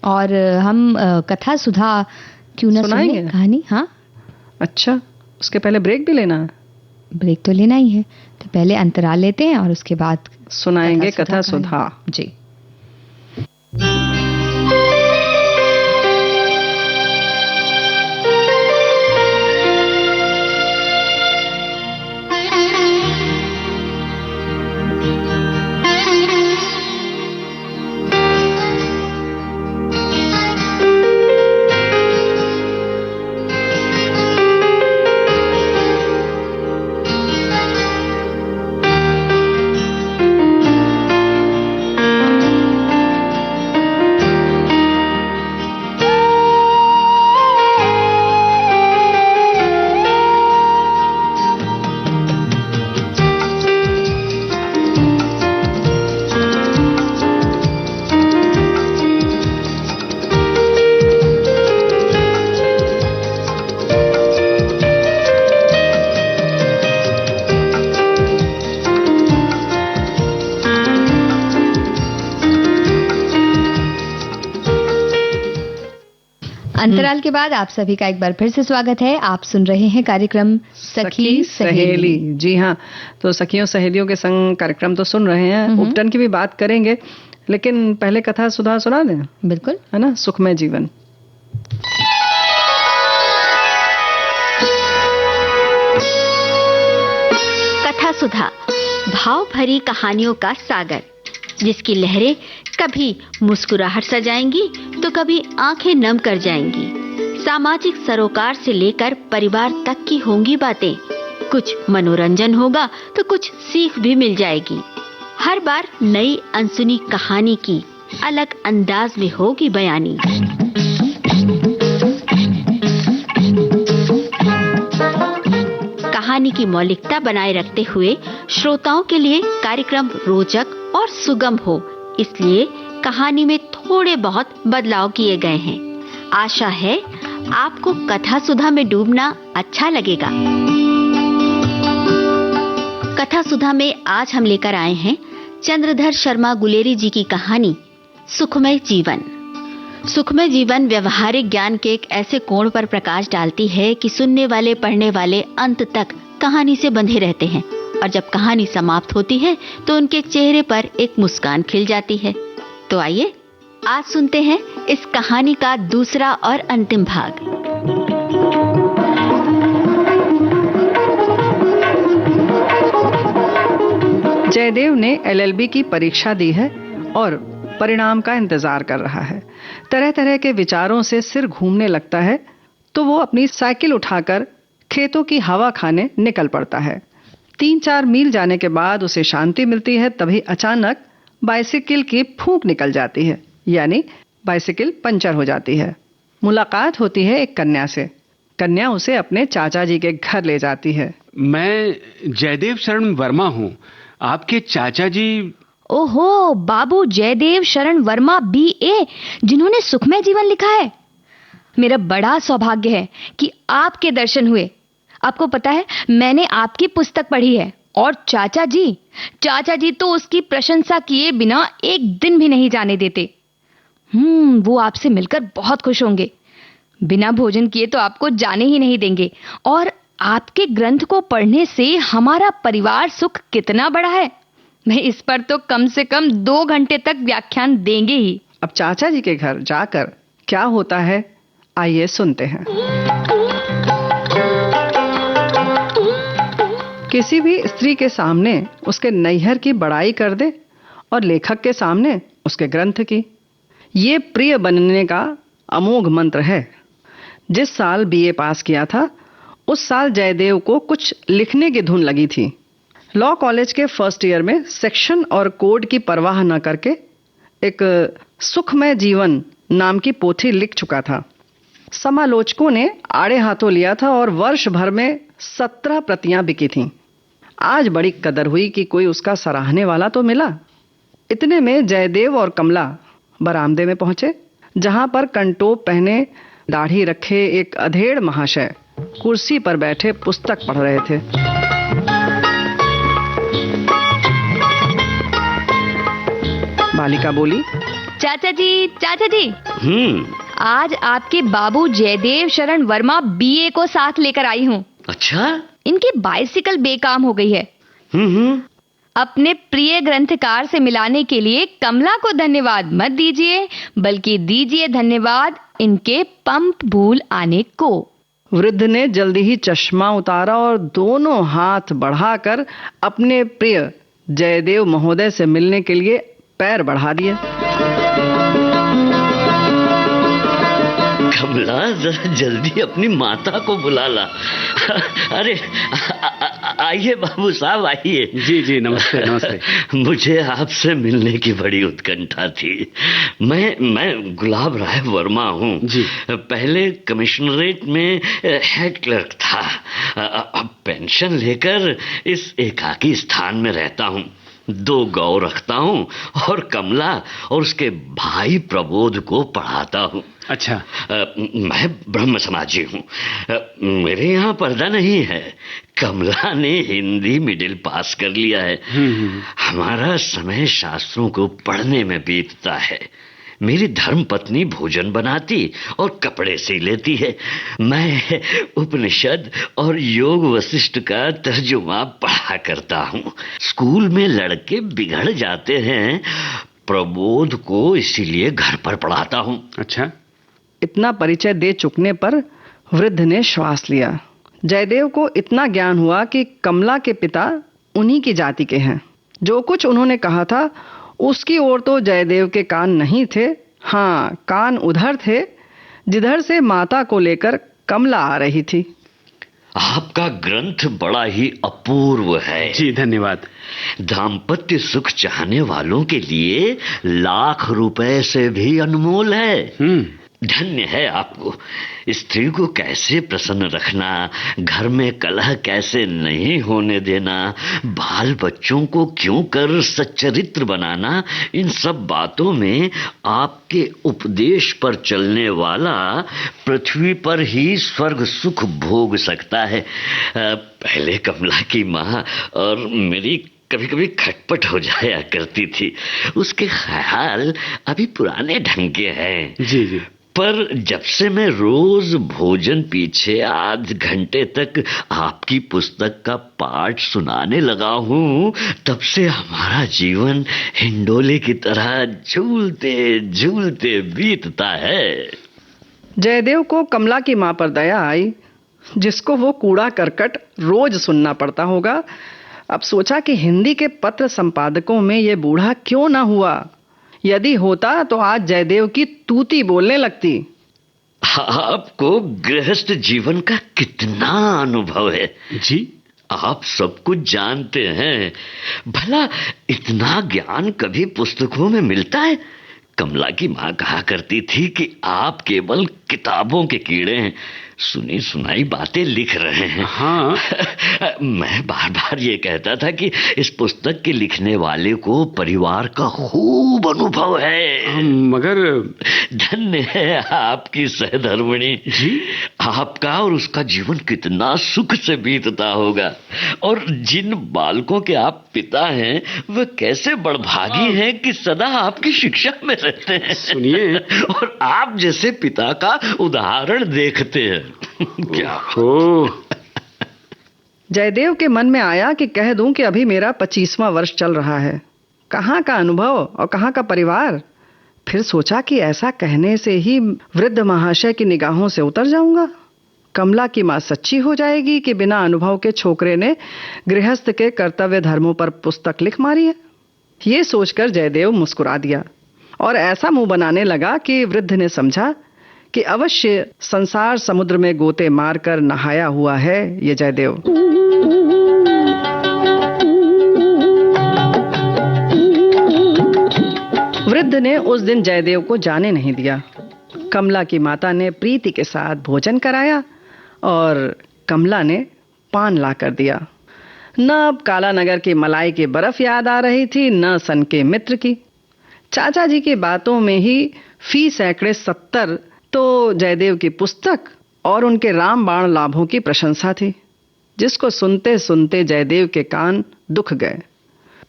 A: और हम कथा सुधा क्यों ना सुनाएंगे कहानी? हाँ,
B: अच्छा, उसके पहले ब्रेक भी लेना है?
A: ब्रेक तो लेना ही है, तो पहले अंतराल लेते हैं और उसके बाद
B: सुनाएंगे कथा सुधा
A: जी। अंतराल के बाद आप सभी का एक बार फिर से स्वागत है। आप सुन रहे हैं कार्यक्रम सखी सहेली।
B: जी हाँ, तो सखियों सहेलियों के संग कार्यक्रम तो सुन रहे हैं, उपटन की भी बात करेंगे, लेकिन पहले कथा सुधा सुना दें।
A: बिल्कुल,
B: है ना, सुखमय जीवन।
F: कथा सुधा भाव भरी कहानियों का सागर, जिसकी लहरें कभी मुस्कुराहट सजाएंगी तो कभी आंखें नम कर जाएंगी। सामाजिक सरोकार से लेकर परिवार तक की होंगी बातें, कुछ मनोरंजन होगा तो कुछ सीख भी मिल जाएगी। हर बार नई अनसुनी कहानी की अलग अंदाज में होगी बयानी। कहानी की मौलिकता बनाए रखते हुए श्रोताओं के लिए कार्यक्रम रोचक और सुगम हो, इसलिए कहानी में थोड़े बहुत बदलाव किए गए हैं। आशा है आपको कथा सुधा में डूबना अच्छा लगेगा। कथा सुधा में आज हम लेकर आए हैं चंद्रधर शर्मा गुलेरी जी की कहानी सुखमय जीवन। सुखमय जीवन व्यवहारिक ज्ञान के एक ऐसे कोण पर प्रकाश डालती है कि सुनने वाले पढ़ने वाले अंत तक कहानी से बंधे रहते हैं और जब कहानी समाप्त होती है तो उनके चेहरे पर एक मुस्कान खिल जाती है। तो आइए आज सुनते हैं इस कहानी का दूसरा और अंतिम भाग।
B: जयदेव ने LLB की परीक्षा दी है और परिणाम का इंतजार कर रहा है। तरह तरह के विचारों से सिर घूमने लगता है तो वो अपनी साइकिल उठाकर खेतों की हवा खाने निकल पड़ता है। 3-4 मील जाने के बाद उसे शांति मिलती है। तभी अचानक बाइसिकल की फूंक निकल जाती है, यानी बाइसिकल पंचर हो जाती है। मुलाकात होती है एक कन्या से। कन्या उसे अपने चाचा जी के घर ले जाती है।
G: मैं जयदेव शरण वर्मा हूँ, आपके चाचा जी।
A: ओहो, बाबू जयदेव शरण वर्मा BA, जिन्होंने सुखमय जीवन लिखा है। मेरा बड़ा सौभाग्य है कि आपके दर्शन हुए। आपको पता है, मैंने आपकी पुस्तक पढ़ी है और चाचा जी तो उसकी प्रशंसा किए बिना एक दिन भी नहीं जाने देते। वो आपसे मिलकर बहुत खुश होंगे। बिना भोजन किए तो आपको जाने ही नहीं देंगे। और आपके ग्रंथ को पढ़ने से हमारा परिवार सुख कितना बढ़ा है, मैं इस पर तो कम से कम 2 घंटे तक व्याख्यान देंगे ही।
B: अब चाचा जी के घर जाकर क्या होता है, आइए सुनते हैं। किसी भी स्त्री के सामने उसके नैहर की बड़ाई कर दे और लेखक के सामने उसके ग्रंथ की। ये प्रिय बनने का अमोघ मंत्र है। जिस साल BA पास किया था उस साल जयदेव को कुछ लिखने की धुन लगी थी। लॉ कॉलेज के फर्स्ट ईयर में सेक्शन और कोड की परवाह न करके एक सुखमय जीवन नाम की पोथी लिख चुका था। समालोचकों ने आड़े हाथों लिया था और वर्ष भर में 17 प्रतियां बिकी थीं। आज बड़ी कदर हुई कि कोई उसका सराहने वाला तो मिला। इतने में जयदेव और कमला बरामदे में पहुंचे, जहां पर कंटोप पहने, दाढ़ी रखे एक अधेड़ महाशय कुर्सी पर बैठे पुस्तक पढ़ रहे थे। बालिका बोली,
A: चाचा जी, आज आपके बाबू जयदेव शरण वर्मा BA को साथ लेकर आई हूँ।
H: अच्छा?
A: इनकी बाइसिकल बेकाम हो गई है। अपने प्रिय ग्रंथकार से मिलाने के लिए कमला को धन्यवाद मत दीजिए, बल्कि दीजिए धन्यवाद इनके पंप भूल आने को।
B: वृद्ध ने जल्दी ही चश्मा उतारा और दोनों हाथ बढ़ाकर अपने प्रिय जयदेव महोदय से मिलने के लिए पैर बढ़ा दिए।
H: कमला, जरा जल्दी अपनी माता को बुला ला। अरे आइए बाबू साहब, आइए।
G: जी नमस्ते।
H: मुझे आपसे मिलने की बड़ी उत्कंठा थी। मैं गुलाब राय वर्मा हूँ जी। पहले कमिश्नरेट में हेड क्लर्क था। अब पेंशन लेकर इस एकाकी स्थान में रहता हूँ। 2 गौ रखता हूँ और कमला और उसके भाई प्रबोध को पढ़ाता हूँ।
G: अच्छा।
H: मैं ब्रह्म समाजी हूँ। मेरे यहाँ पर्दा नहीं है। कमला ने हिंदी मिडिल पास कर लिया है। हमारा समय शास्त्रों को पढ़ने में बीतता है। मेरी धर्म पत्नी भोजन बनाती और कपड़े सी लेती है। मैं उपनिषद और योग वशिष्ठ का तर्जुमा पढ़ा करता हूँ। स्कूल में लड़के बिगड़ जाते हैं, प्रबोध को इसीलिए घर पर पढ़ाता हूँ।
G: अच्छा।
B: इतना परिचय दे चुकने पर वृद्ध ने श्वास लिया। जयदेव को इतना ज्ञान हुआ कि कमला के पिता उन्हीं की जाति के हैं। जो कुछ उन्होंने कहा था उसकी ओर तो जयदेव के कान नहीं थे। हाँ, कान उधर थे जिधर से माता को लेकर कमला आ रही थी।
H: आपका ग्रंथ बड़ा ही अपूर्व है।
G: जी धन्यवाद।
H: दाम्पत्य सुख चाहने वालों के लिए लाख रुपए से भी अनमोल है। धन्य है आपको। स्त्री को कैसे प्रसन्न रखना, घर में कलह कैसे नहीं होने देना, बाल बच्चों को क्यों कर सच्चरित्र बनाना, इन सब बातों में आपके उपदेश पर चलने वाला पृथ्वी पर ही स्वर्ग सुख भोग सकता है। पहले कमला की माँ और मेरी कभी कभी खटपट हो जाया करती थी। उसके ख्याल अभी पुराने ढंग के हैं।
G: जी जी।
H: पर जब से मैं रोज भोजन पीछे आध घंटे तक आपकी पुस्तक का पाठ सुनाने लगा हूँ, तब से हमारा जीवन हिंडोले की तरह झूलते झूलते बीतता है।
B: जयदेव को कमला की माँ पर दया आई, जिसको वो कूड़ा करकट रोज सुनना पड़ता होगा। अब सोचा कि हिंदी के पत्र संपादकों में ये बूढ़ा क्यों ना हुआ। यदि होता तो आज जयदेव की तूती बोलने लगती।
H: आपको गृहस्थ जीवन का कितना अनुभव है
G: जी।
H: आप सब कुछ जानते हैं। भला इतना ज्ञान कभी पुस्तकों में मिलता है? कमला की माँ कहा करती थी कि आप केवल किताबों के कीड़े हैं, सुनी सुनाई बातें लिख रहे हैं।
G: हाँ।
H: मैं बार बार ये कहता था कि इस पुस्तक के लिखने वाले को परिवार का खूब अनुभव है।
G: मगर
H: धन्य है आपकी सहधर्मिणी जी। आपका और उसका जीवन कितना सुख से बीतता होगा। और जिन बालकों के आप पिता हैं, वे कैसे बड़भागी हैं कि सदा आपकी शिक्षा में रहते हैं।
G: सुनिए,
H: और आप जैसे पिता का उदाहरण देखते हैं। क्या
G: हो।
B: जयदेव के मन में आया कि कह दूं कि अभी मेरा 25वां वर्ष चल रहा है। कहाँ का अनुभव और कहाँ का परिवार। फिर सोचा कि ऐसा कहने से ही वृद्ध महाशय की निगाहों से उतर जाऊंगा। कमला की माँ सच्ची हो जाएगी कि बिना अनुभव के छोकरे ने गृहस्थ के कर्तव्य धर्मों पर पुस्तक लिख मारी है। ये सोचकर जयदेव मुस्कुरा दिया और ऐसा मुंह बनाने लगा कि वृद्ध ने समझा कि अवश्य संसार समुद्र में गोते मारकर नहाया हुआ है ये जयदेव। वृद्ध ने उस दिन जयदेव को जाने नहीं दिया। कमला की माता ने प्रीति के साथ भोजन कराया और कमला ने पान ला कर दिया। न अब काला नगर की मलाई की बर्फ याद आ रही थी, न सन के मित्र की। चाचा जी की बातों में ही फी सैकड़े 70 तो जयदेव की पुस्तक और उनके रामबाण लाभों की प्रशंसा थी, जिसको सुनते सुनते जयदेव के कान दुख गए।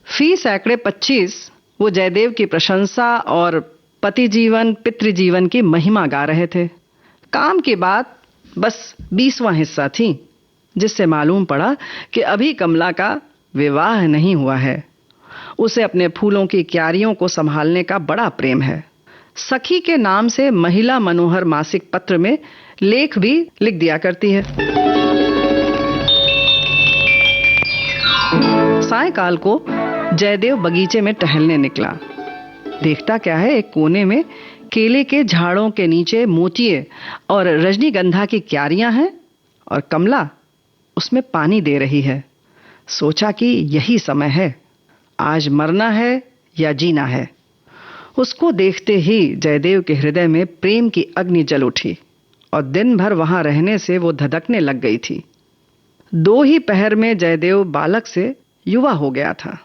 B: फी सैकड़े 25 वो जयदेव की प्रशंसा और पति जीवन पितृजीवन की महिमा गा रहे थे। काम की बात बस 20वां हिस्सा थी, जिससे मालूम पड़ा कि अभी कमला का विवाह नहीं हुआ है। उसे अपने फूलों की क्यारियों को संभालने का बड़ा प्रेम है। सखी के नाम से महिला मनोहर मासिक पत्र में लेख भी लिख दिया करती है। सायकाल को जयदेव बगीचे में टहलने निकला। देखता क्या है, एक कोने में केले के झाड़ों के नीचे मोतिये और रजनीगंधा की क्यारियां हैं और कमला उसमें पानी दे रही है। सोचा कि यही समय है, आज मरना है या जीना है। उसको देखते ही जयदेव के हृदय में प्रेम की अग्नि जल उठी और दिन भर वहां रहने से वो धधकने लग गई थी। 2 ही पहर में जयदेव बालक से युवा हो गया था।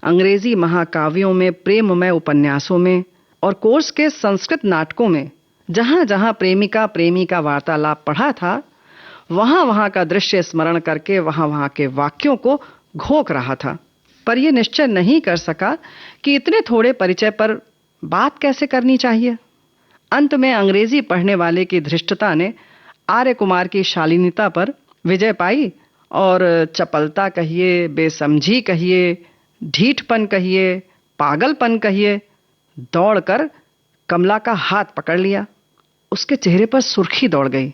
B: अंग्रेजी महाकाव्यों में, प्रेममय उपन्यासों में और कोर्स के संस्कृत नाटकों में जहां जहां प्रेमिका प्रेमी का वार्तालाप पढ़ा था, वहां वहां का दृश्य स्मरण करके वहां वहां के वाक्यों को घोंक रहा था। पर यह निश्चय नहीं कर सका कि इतने थोड़े परिचय पर बात कैसे करनी चाहिए। अंत में अंग्रेजी पढ़ने वाले की धृष्टता ने आर्य कुमार की शालीनता पर विजय पाई और चपलता कहिए, बेसमझी कहिए, ढीठपन कहिए, पागलपन कहिए, दौड़कर कमला का हाथ पकड़ लिया। उसके चेहरे पर सुर्खी दौड़ गई।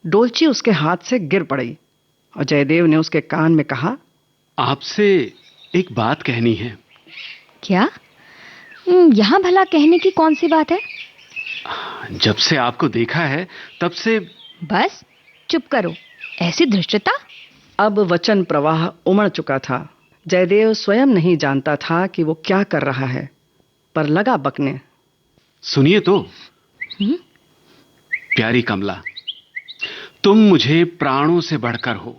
B: डोलची उसके हाथ से गिर पड़ी और जयदेव ने उसके कान में कहा,
G: आपसे एक बात कहनी है।
A: क्या? यहाँ भला कहने की कौन सी बात है?
G: जब से आपको देखा है तब से।
A: बस चुप करो, ऐसी धृष्टता।
B: अब वचन प्रवाह उमड़ चुका था। जयदेव स्वयं नहीं जानता था कि वो क्या कर रहा है, पर लगा बकने।
G: सुनिए तो। प्यारी कमला, तुम मुझे प्राणों से बढ़कर हो।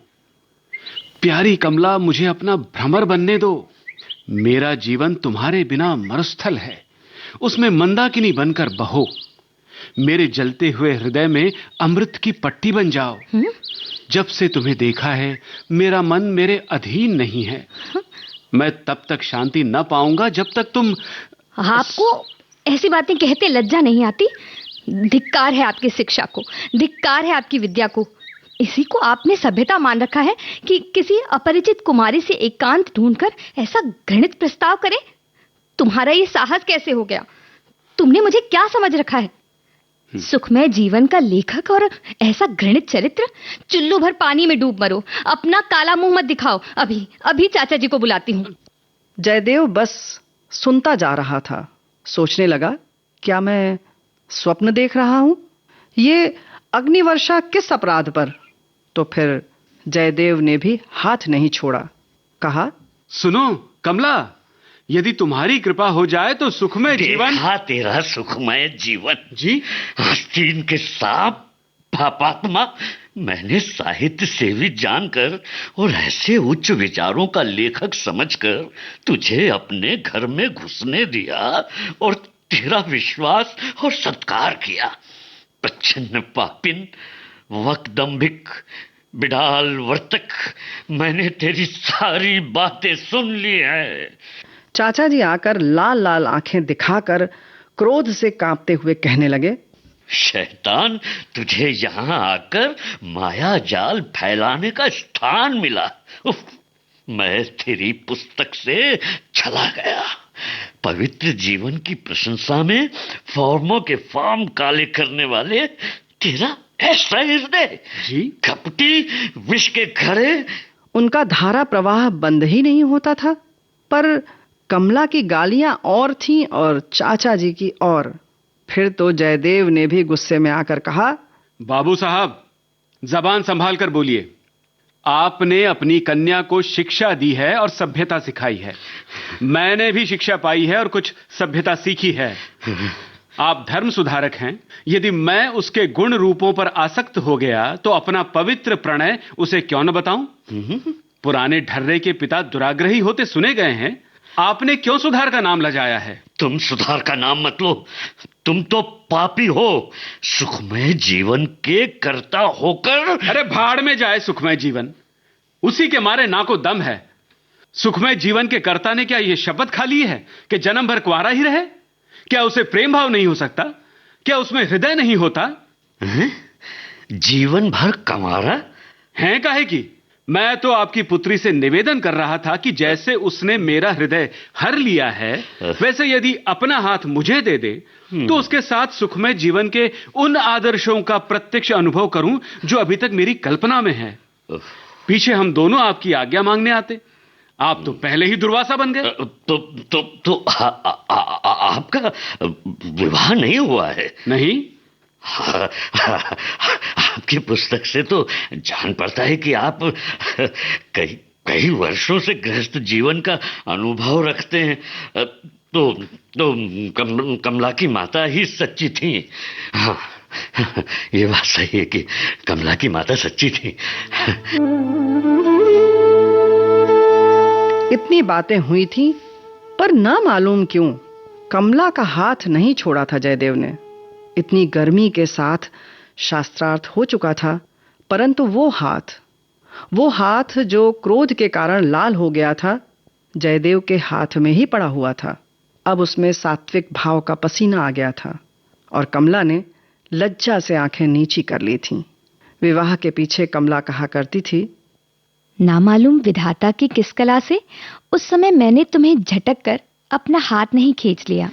G: प्यारी कमला, मुझे अपना भ्रमर बनने दो। मेरा जीवन तुम्हारे बिना मरुस्थल है, उसमें मंदाकिनी बनकर बहो। मेरे जलते हुए हृदय में अमृत की पट्टी बन जाओ। जब से तुम्हें देखा है, मेरा मन मेरे अधीन नहीं है। मैं तब तक शांति न पाऊंगा जब तक तुम...
A: आपको ऐसी बातें कहते लज्जा नहीं आती? धिक्कार है आपकी शिक्षा को, धिक्कार है आपकी विद्या को। इसी को आपने सभ्यता मान रखा है कि किसी अपरिचित कुमारी से एकांत ढूंढकर ऐसा घृणित प्रस्ताव करे? तुम्हारा ये साहस कैसे हो गया? तुमने मुझे क्या समझ रखा है? सुखमय जीवन का लेखक और ऐसा घृणित चरित्र? चुल्लू भर पानी में डूब मरो, अपना काला मुंह मत दिखाओ। अभी अभी चाचा जी को बुलाती हूँ।
B: जयदेव बस सुनता जा रहा था। सोचने लगा, क्या मैं स्वप्न देख रहा हूं? ये अग्निवर्षा किस अपराध पर? तो फिर जयदेव ने भी हाथ नहीं छोड़ा। कहा,
G: सुनो कमला, यदि तुम्हारी कृपा हो जाए तो सुखमय जीवन...
H: देखा तेरा सुखमय जीवन
G: जी?
H: आस्तीन के सांप पापात्मा। मैंने साहित्य सेवी जानकर और ऐसे उच्च विचारों का लेखक समझकर तुझे अपने घर में घुसने दिया और तेरा विश्वास और सत्कार किया। प्रच्छन्न पापिन, वक्दंभिक, बिडाल वर्तक, मैंने तेरी सारी बातें सुन ली है।
B: चाचा जी आकर लाल लाल आंखें दिखाकर क्रोध से कांपते हुए कहने लगे,
H: शैतान, तुझे यहाँ आकर माया जाल फैलाने का स्थान मिला। उफ, मैं तेरी पुस्तक से चला गया। पवित्र जीवन की प्रशंसा में फॉर्मों के फॉर्म काले करने वाले तेरा ऐसा हृदय,
G: जी?
H: कपटी विष के घड़े।
B: उनका धारा प्रवाह बंद ही नहीं होता था। पर कमला की गालियां और थीं और चाचा जी की और। फिर तो जयदेव ने भी गुस्से में आकर कहा,
G: बाबू साहब, जबान संभाल कर बोलिए। आपने अपनी कन्या को शिक्षा दी है और सभ्यता सिखाई है। मैंने भी शिक्षा पाई है और कुछ सभ्यता सीखी है। आप धर्म सुधारक हैं। यदि मैं उसके गुण रूपों पर आसक्त हो गया तो अपना पवित्र प्रणय उसे क्यों न बताऊं? पुराने ढर्रे के पिता दुराग्रही होते सुने गए हैं। आपने क्यों सुधार का नाम लजाया है?
H: तुम सुधार का नाम मत लो, तुम तो पापी हो। सुखमय जीवन के कर्ता होकर...
G: अरे भाड़ में जाए सुखमय जीवन, उसी के मारे नाको दम है। सुखमय जीवन के कर्ता ने क्या यह शपथ खा ली है कि जन्म भर कुंवारा ही रहे? क्या उसे प्रेम भाव नहीं हो सकता? क्या उसमें हृदय नहीं होता?
H: जीवन भर कंवारा
G: है? काहे की? मैं तो आपकी पुत्री से निवेदन कर रहा था कि जैसे उसने मेरा हृदय हर लिया है, वैसे यदि अपना हाथ मुझे दे दे तो उसके साथ सुखमय जीवन के उन आदर्शों का प्रत्यक्ष अनुभव करूं जो अभी तक मेरी कल्पना में है। पीछे हम दोनों आपकी आज्ञा मांगने आते, आप तो पहले ही दुर्वासा बन गए।
H: तो आपका विवाह नहीं हुआ है?
G: नहीं।
H: आपकी पुस्तक से तो जान पड़ता है कि आप कई वर्षों से गृहस्थ जीवन का अनुभव रखते हैं। तो कमला की माता ही सच्ची थी। हाँ, ये बात सही है कि कमला की माता सच्ची थी।
B: इतनी बातें हुई थी, पर ना मालूम क्यों कमला का हाथ नहीं छोड़ा था जयदेव ने। इतनी गर्मी के साथ शास्त्रार्थ हो चुका था, परंतु वो हाथ जो क्रोध के कारण लाल हो गया था, जयदेव के हाथ में ही पड़ा हुआ था। अब उसमें सात्विक भाव का पसीना आ गया था और कमला ने लज्जा से आंखें नीची कर ली थीं। विवाह के पीछे कमला कहा करती थी,
A: नामालूम विधाता की किस कला से उस समय मैंने तुम्हें झटक कर अपना हाथ नहीं खींच लिया।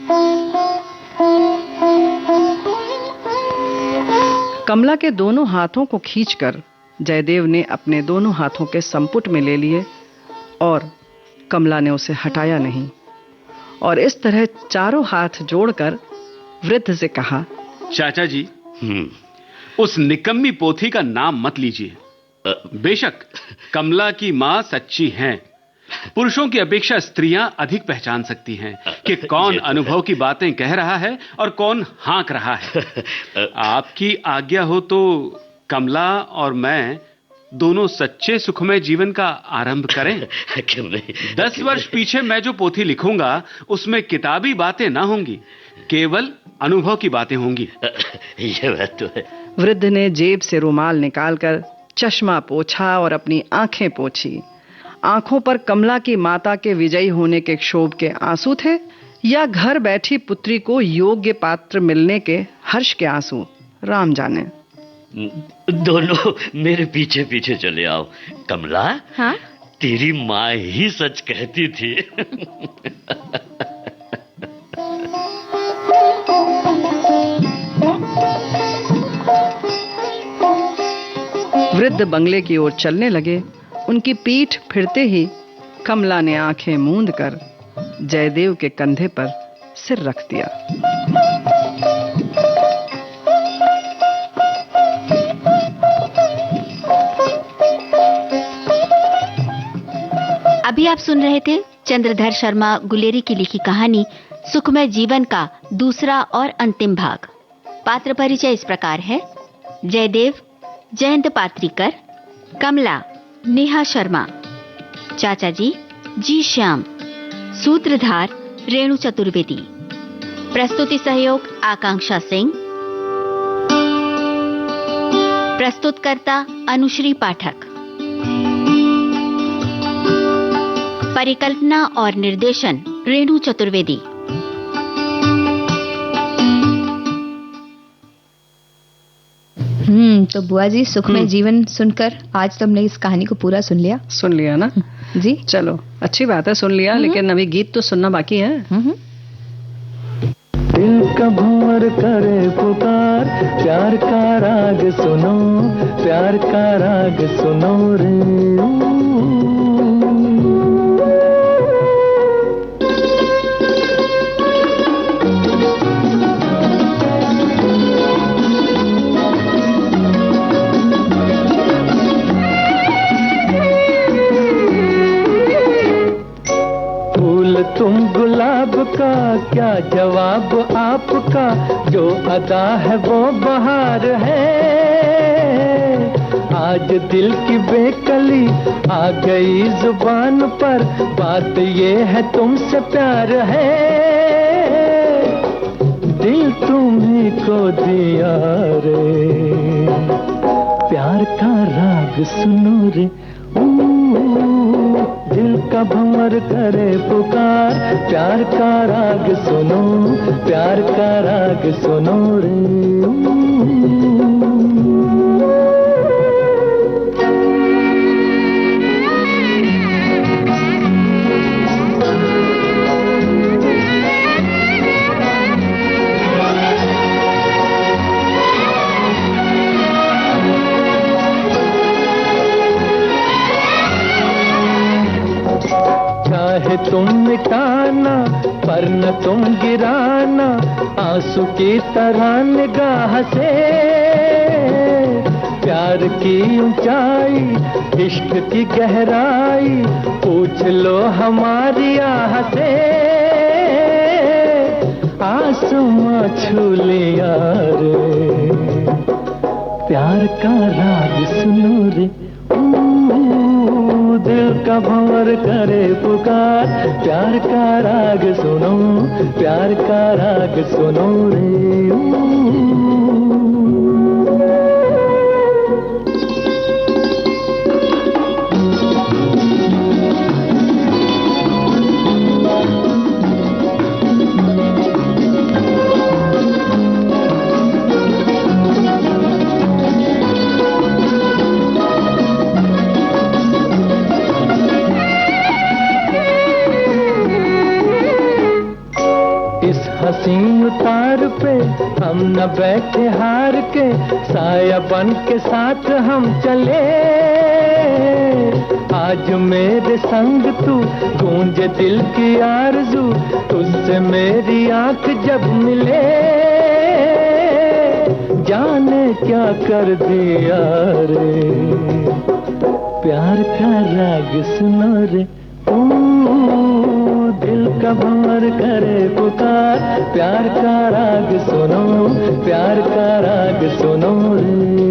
B: कमला के दोनों हाथों को खींचकर जयदेव ने अपने दोनों हाथों के संपुट में ले लिए और कमला ने उसे हटाया नहीं और इस तरह चारों हाथ जोड़कर वृद्ध से कहा,
G: चाचा जी, उस निकम्मी पोथी का नाम मत लीजिए। बेशक कमला की मां सच्ची हैं, पुरुषों की अपेक्षा स्त्रियां अधिक पहचान सकती हैं, कि कौन अनुभव की बातें कह रहा है और कौन हाँक रहा है। आपकी आज्ञा हो तो कमला और मैं दोनों सच्चे सुखमय जीवन का आरंभ करें।
H: क्यों नहीं?
G: 10 वर्ष पीछे मैं जो पोथी लिखूंगा उसमें किताबी बातें ना होंगी, केवल अनुभव की बातें होंगी।
H: ये बात तो है।
B: वृद्ध ने जेब से रुमाल निकालकर चश्मा पोंछा और अपनी आंखें पोंछी। आंखों पर कमला की माता के विजयी होने के क्षोभ के आंसू थे या घर बैठी पुत्री को योग्य पात्र मिलने के हर्ष के आंसू, राम जाने।
H: दोनों मेरे पीछे पीछे चले आओ। कमला,
A: हाँ?
H: तेरी माँ ही सच कहती थी।
B: वृद्ध बंगले की ओर चलने लगे। उनकी पीठ फिरते ही कमला ने आंखें मूंद कर जयदेव के कंधे पर सिर रख दिया।
F: अभी आप सुन रहे थे चंद्रधर शर्मा गुलेरी की लिखी कहानी सुखमय जीवन का दूसरा और अंतिम भाग। पात्र परिचय इस प्रकार है: जयदेव जयंत पात्रीकर, कमला नेहा शर्मा, चाचा जी श्याम, सूत्रधार रेणु चतुर्वेदी, प्रस्तुति सहयोग आकांक्षा सिंह, प्रस्तुतकर्ता अनुश्री पाठक, परिकल्पना और निर्देशन रेणु चतुर्वेदी।
A: तो बुआ जी, सुखमय जीवन सुनकर आज तो हमने इस कहानी को पूरा सुन लिया
B: ना
A: जी।
B: चलो, अच्छी बात है, सुन लिया, लेकिन अभी गीत तो सुनना बाकी है।
I: दिल का भंवर करे पुकार, प्यार का राग सुनो, प्यार का राग सुनो रे। तुम गुलाब का क्या जवाब आपका, जो अदा है वो बहार है। आज दिल की बेकली आ गई जुबान पर, बात ये है तुमसे प्यार है। दिल तुम्हीं को दिया रे, प्यार का राग सुनो रे। दिल का भंवर करे पुकार, प्यार का राग सुनो, प्यार का राग सुनो रे। चाहे तुम मिटाना पर न तुम गिराना, आंसू की तरह निगाह से। प्यार की ऊंचाई, इश्क की गहराई, पूछ लो हमारी आह से। आसमां छू लिया रे, प्यार का राग सुनो रे। दिल का भंवर करे पुकार, प्यार का राग सुनो, प्यार का राग सुनो रे। हसीन उतार पे हम न बैठे हार के, साया बन के साथ हम चले। आज मेरे संग तू, गूंजे दिल की आरज़ू, तुझसे मेरी आंख जब मिले। जाने क्या कर दिया रे, प्यार का राग सुनो रे। दिल का भंवर करे पुकार, प्यार का राग सुनो, प्यार का राग सुनो रे।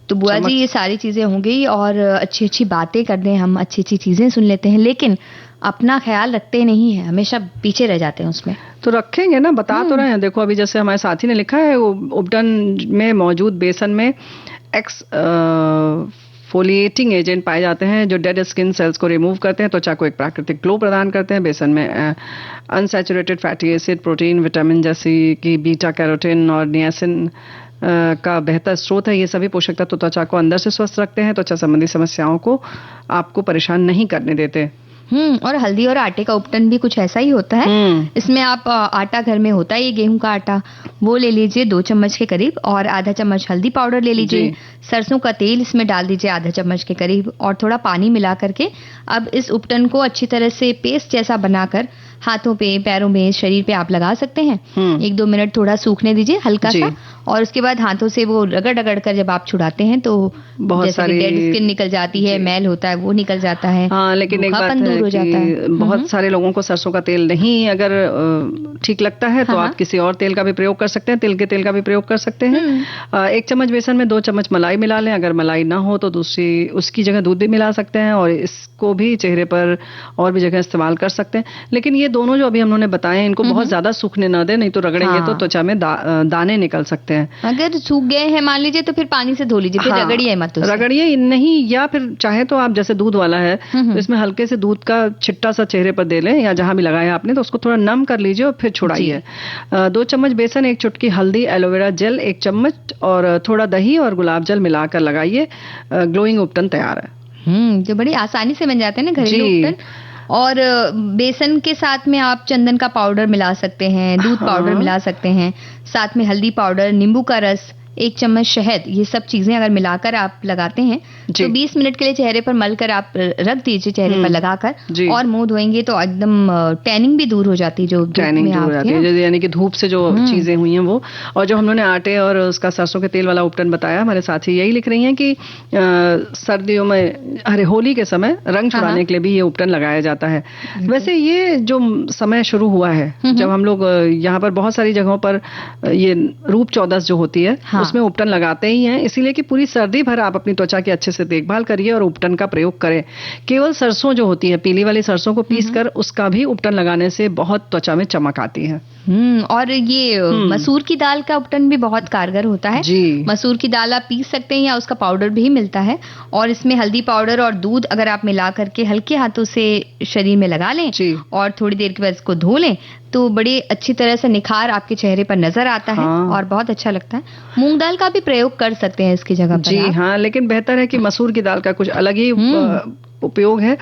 A: तो बुआ जी ये सारी चीजें हो गई और अच्छी अच्छी बातें करते हैं हम, अच्छी अच्छी चीजें सुन लेते हैं, लेकिन अपना ख्याल रखते नहीं है, हमेशा पीछे रह जाते हैं उसमें।
B: तो रखेंगे ना, बता तो रहे हैं। देखो अभी जैसे हमारे साथी ने लिखा है, उपटन में मौजूद बेसन में एक्स फोलिएटिंग एजेंट पाए जाते हैं जो डेड स्किन सेल्स को रिमूव करते हैं, त्वचा को एक प्राकृतिक ग्लो प्रदान करते हैं। बेसन में unsaturated fatty acid, protein, vitamin जैसी कि बीटा कैरोटीन और नियासिन का बेहतर स्रोत है। ये सभी पोषक तत्व त्वचा को अंदर से स्वस्थ रखते हैं, त्वचा संबंधी समस्याओं को आपको परेशान नहीं करने देते।
A: और हल्दी और आटे का उपटन भी कुछ ऐसा ही होता है। इसमें आप आटा घर में होता है, ये गेहूं का आटा, वो ले लीजिए 2 चम्मच के करीब, और आधा चम्मच हल्दी पाउडर ले लीजिए, सरसों का तेल इसमें डाल दीजिए आधा चम्मच के करीब, और थोड़ा पानी मिला करके अब इस उपटन को अच्छी तरह से पेस्ट जैसा बनाकर हाथों पे, पैरों में, शरीर पे आप लगा सकते हैं। 1-2 मिनट थोड़ा सूखने दीजिए हल्का सा, और उसके बाद हाथों से वो रगड़ रगड़ कर जब आप छुड़ाते हैं तो बहुत सारी डेड स्किन निकल जाती है, मैल होता है वो निकल जाता है।
B: हाँ, लेकिन एक बात है कि बहुत सारे लोगों को सरसों का तेल नहीं अगर ठीक लगता है तो आप किसी और तेल का भी प्रयोग कर सकते हैं, तिल के तेल का भी प्रयोग कर सकते हैं। 1 चम्मच बेसन में 2 चम्मच मलाई मिला लें, अगर मलाई ना हो तो दूसरी उसकी जगह दूध भी मिला सकते हैं, और इसको भी चेहरे पर और भी जगह इस्तेमाल कर सकते हैं। लेकिन ये दोनों जो अभी हमने बताए इनको बहुत ज्यादा सूखने ना दे, नहीं तो रगड़ेंगे तो त्वचा में दाने निकल सकते हैं।
A: अगर सूख गए हैं मान लीजिए तो फिर पानी से धो लीजिए, फिर रगड़िए मत उसे।
B: रगड़िए नहीं, या फिर चाहे तो आप जैसे दूध वाला है तो इसमें हल्के से दूध का छिट्टा सा चेहरे पर दे लें, या जहां भी लगाया आपने तो उसको थोड़ा नम कर लीजिए और फिर छुड़ाइए। 2 चम्मच बेसन, 1 चुटकी हल्दी, एलोवेरा जेल 1 चम्मच और थोड़ा दही और गुलाब जल मिलाकर लगाइए, ग्लोइंग उपटन तैयार है।
A: जो बड़ी आसानी से बन जाते हैं ना घरेलू उपटन। और बेसन के साथ में आप चंदन का पाउडर मिला सकते हैं, दूध पाउडर मिला सकते हैं, साथ में हल्दी पाउडर, नींबू का रस, 1 चम्मच शहद, ये सब चीजें अगर मिलाकर आप लगाते हैं तो 20 मिनट के लिए चेहरे पर मलकर आप रख दीजिए चेहरे पर लगाकर, और मुंह धोएंगे तो एकदम टैनिंग भी दूर हो जाती है, जो
B: टैनिंग दूर हो जाती है, यानी कि धूप से जो चीजें हुई हैं वो। और जो हमने आटे और उसका सरसों के तेल वाला उपटन बताया, हमारे साथी यही लिख रही हैं कि सर्दियों में, अरे होली के समय रंग छुड़ाने के लिए भी ये उपटन लगाया जाता है। वैसे ये जो समय शुरू हुआ है, जब हम लोग यहाँ पर बहुत सारी जगहों पर ये रूप चौदस जो होती है उसमें उपटन लगाते ही हैं, इसीलिए कि पूरी सर्दी भर आप अपनी त्वचा की अच्छे से देखभाल करिए और उपटन का प्रयोग करें। केवल सरसों जो होती है, पीली वाली सरसों को पीसकर उसका भी उपटन लगाने से बहुत त्वचा में चमक आती है।
A: और ये मसूर की दाल का उपटन भी बहुत कारगर होता है जी। मसूर की दाल आप पीस सकते हैं या उसका पाउडर भी मिलता है, और इसमें हल्दी पाउडर और दूध अगर आप मिला करके हल्के हाथों से शरीर में लगा लें और थोड़ी देर के बाद इसको धो लें तो बड़ी अच्छी तरह से निखार आपके चेहरे पर नजर आता है और बहुत अच्छा लगता है। मूंग दाल का भी प्रयोग कर सकते हैं इसकी जगह पर
B: जी हाँ, लेकिन बेहतर है कि मसूर की दाल का कुछ अलग ही उपयोग है।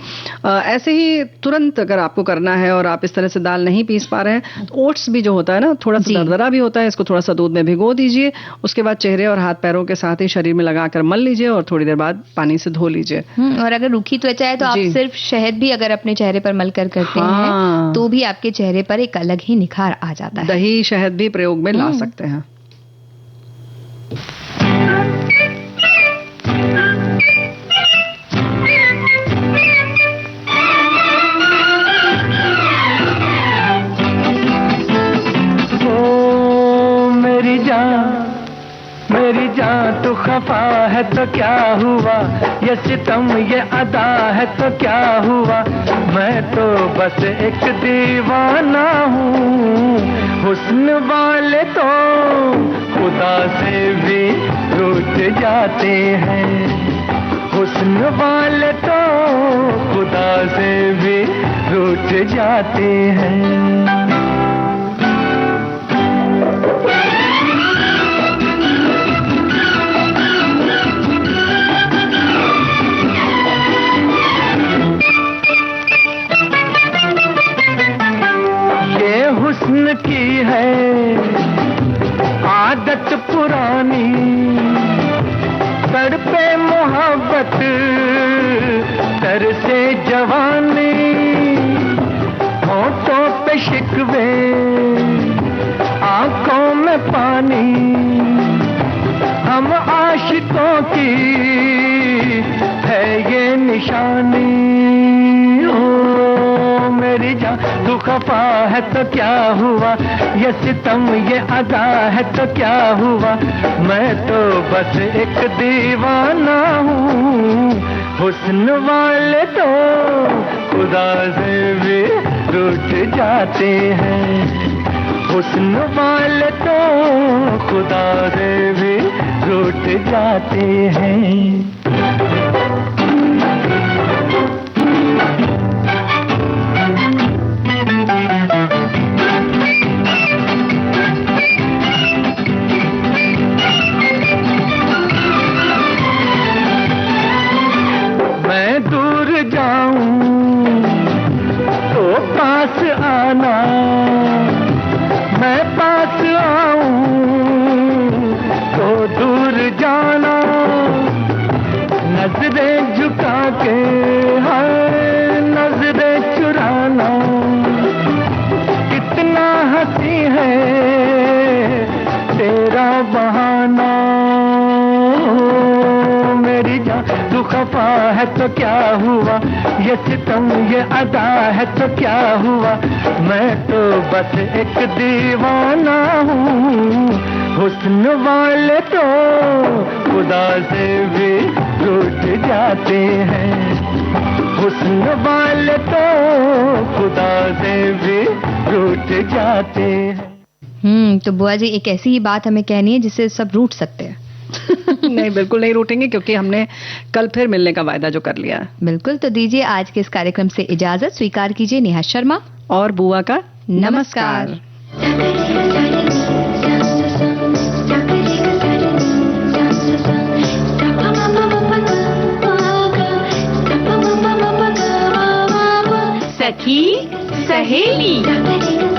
B: ऐसे ही तुरंत अगर आपको करना है और आप इस तरह से दाल नहीं पीस पा रहे हैं, ओट्स भी जो होता है ना थोड़ा सा दरदरा भी होता है, इसको थोड़ा सा दूध में भिगो दीजिए, उसके बाद चेहरे और हाथ पैरों के साथ ही शरीर में लगाकर मल लीजिए और थोड़ी देर बाद पानी से धो लीजिए।
A: और अगर रूखी त्वचा है तो आप सिर्फ शहद भी अगर अपने चेहरे पर मलकर करते हैं तो भी आपके चेहरे पर एक अलग ही निखार आ जाता है।
B: दही शहद भी प्रयोग में ला सकते हैं।
I: मेरी जान तू खफा है तो क्या हुआ, ये सितम ये अदा है तो क्या हुआ, मैं तो बस एक दीवाना हूँ। हुस्न वाले तो खुदा से भी रूठ जाते हैं, हुस्न वाले तो खुदा से भी रूठ जाते हैं। हुस्न की है आदत पुरानी, तड़पे मोहब्बत तरसे जवानी, होठों पे शिकवे, आंखों में पानी, हम आशिकों की है ये निशानी। ओ मेरी जान तू खफा है तो क्या हुआ, ये सितम ये अदा है तो क्या हुआ, मैं तो बस एक दीवाना हूँ। हुस्न वाले तो खुदा से भी रूठ जाते हैं, हुस्न वाले तो खुदा से भी रूठ जाते हैं। मैं दूर जाऊं तो पास आना, मैं पास आऊं तो दूर जाना, नजरें झुका के हाय नजरें चुराना, कितना हंसी है तेरा बहाना। मेरी जान तू खफा है तो क्या हुआ, ये सितम ये अदा है तो क्या हुआ, मैं तो बस एक दीवाना हूँ। हुस्न वाले तो खुदा से भी रूठ जाते हैं, हुस्न वाले तो खुदा से भी रूठ जाते हैं।
A: तो बुआ जी एक ऐसी ही बात हमें कहनी है जिससे सब रूठ सकते हैं।
B: नहीं, बिल्कुल नहीं रूठेंगे, क्योंकि हमने कल फिर मिलने का वायदा जो कर लिया है।
A: बिल्कुल, तो दीजिए आज के इस कार्यक्रम से इजाजत, स्वीकार कीजिए नेहा शर्मा
B: और बुआ का
A: नमस्कार।
F: सखी सहेली।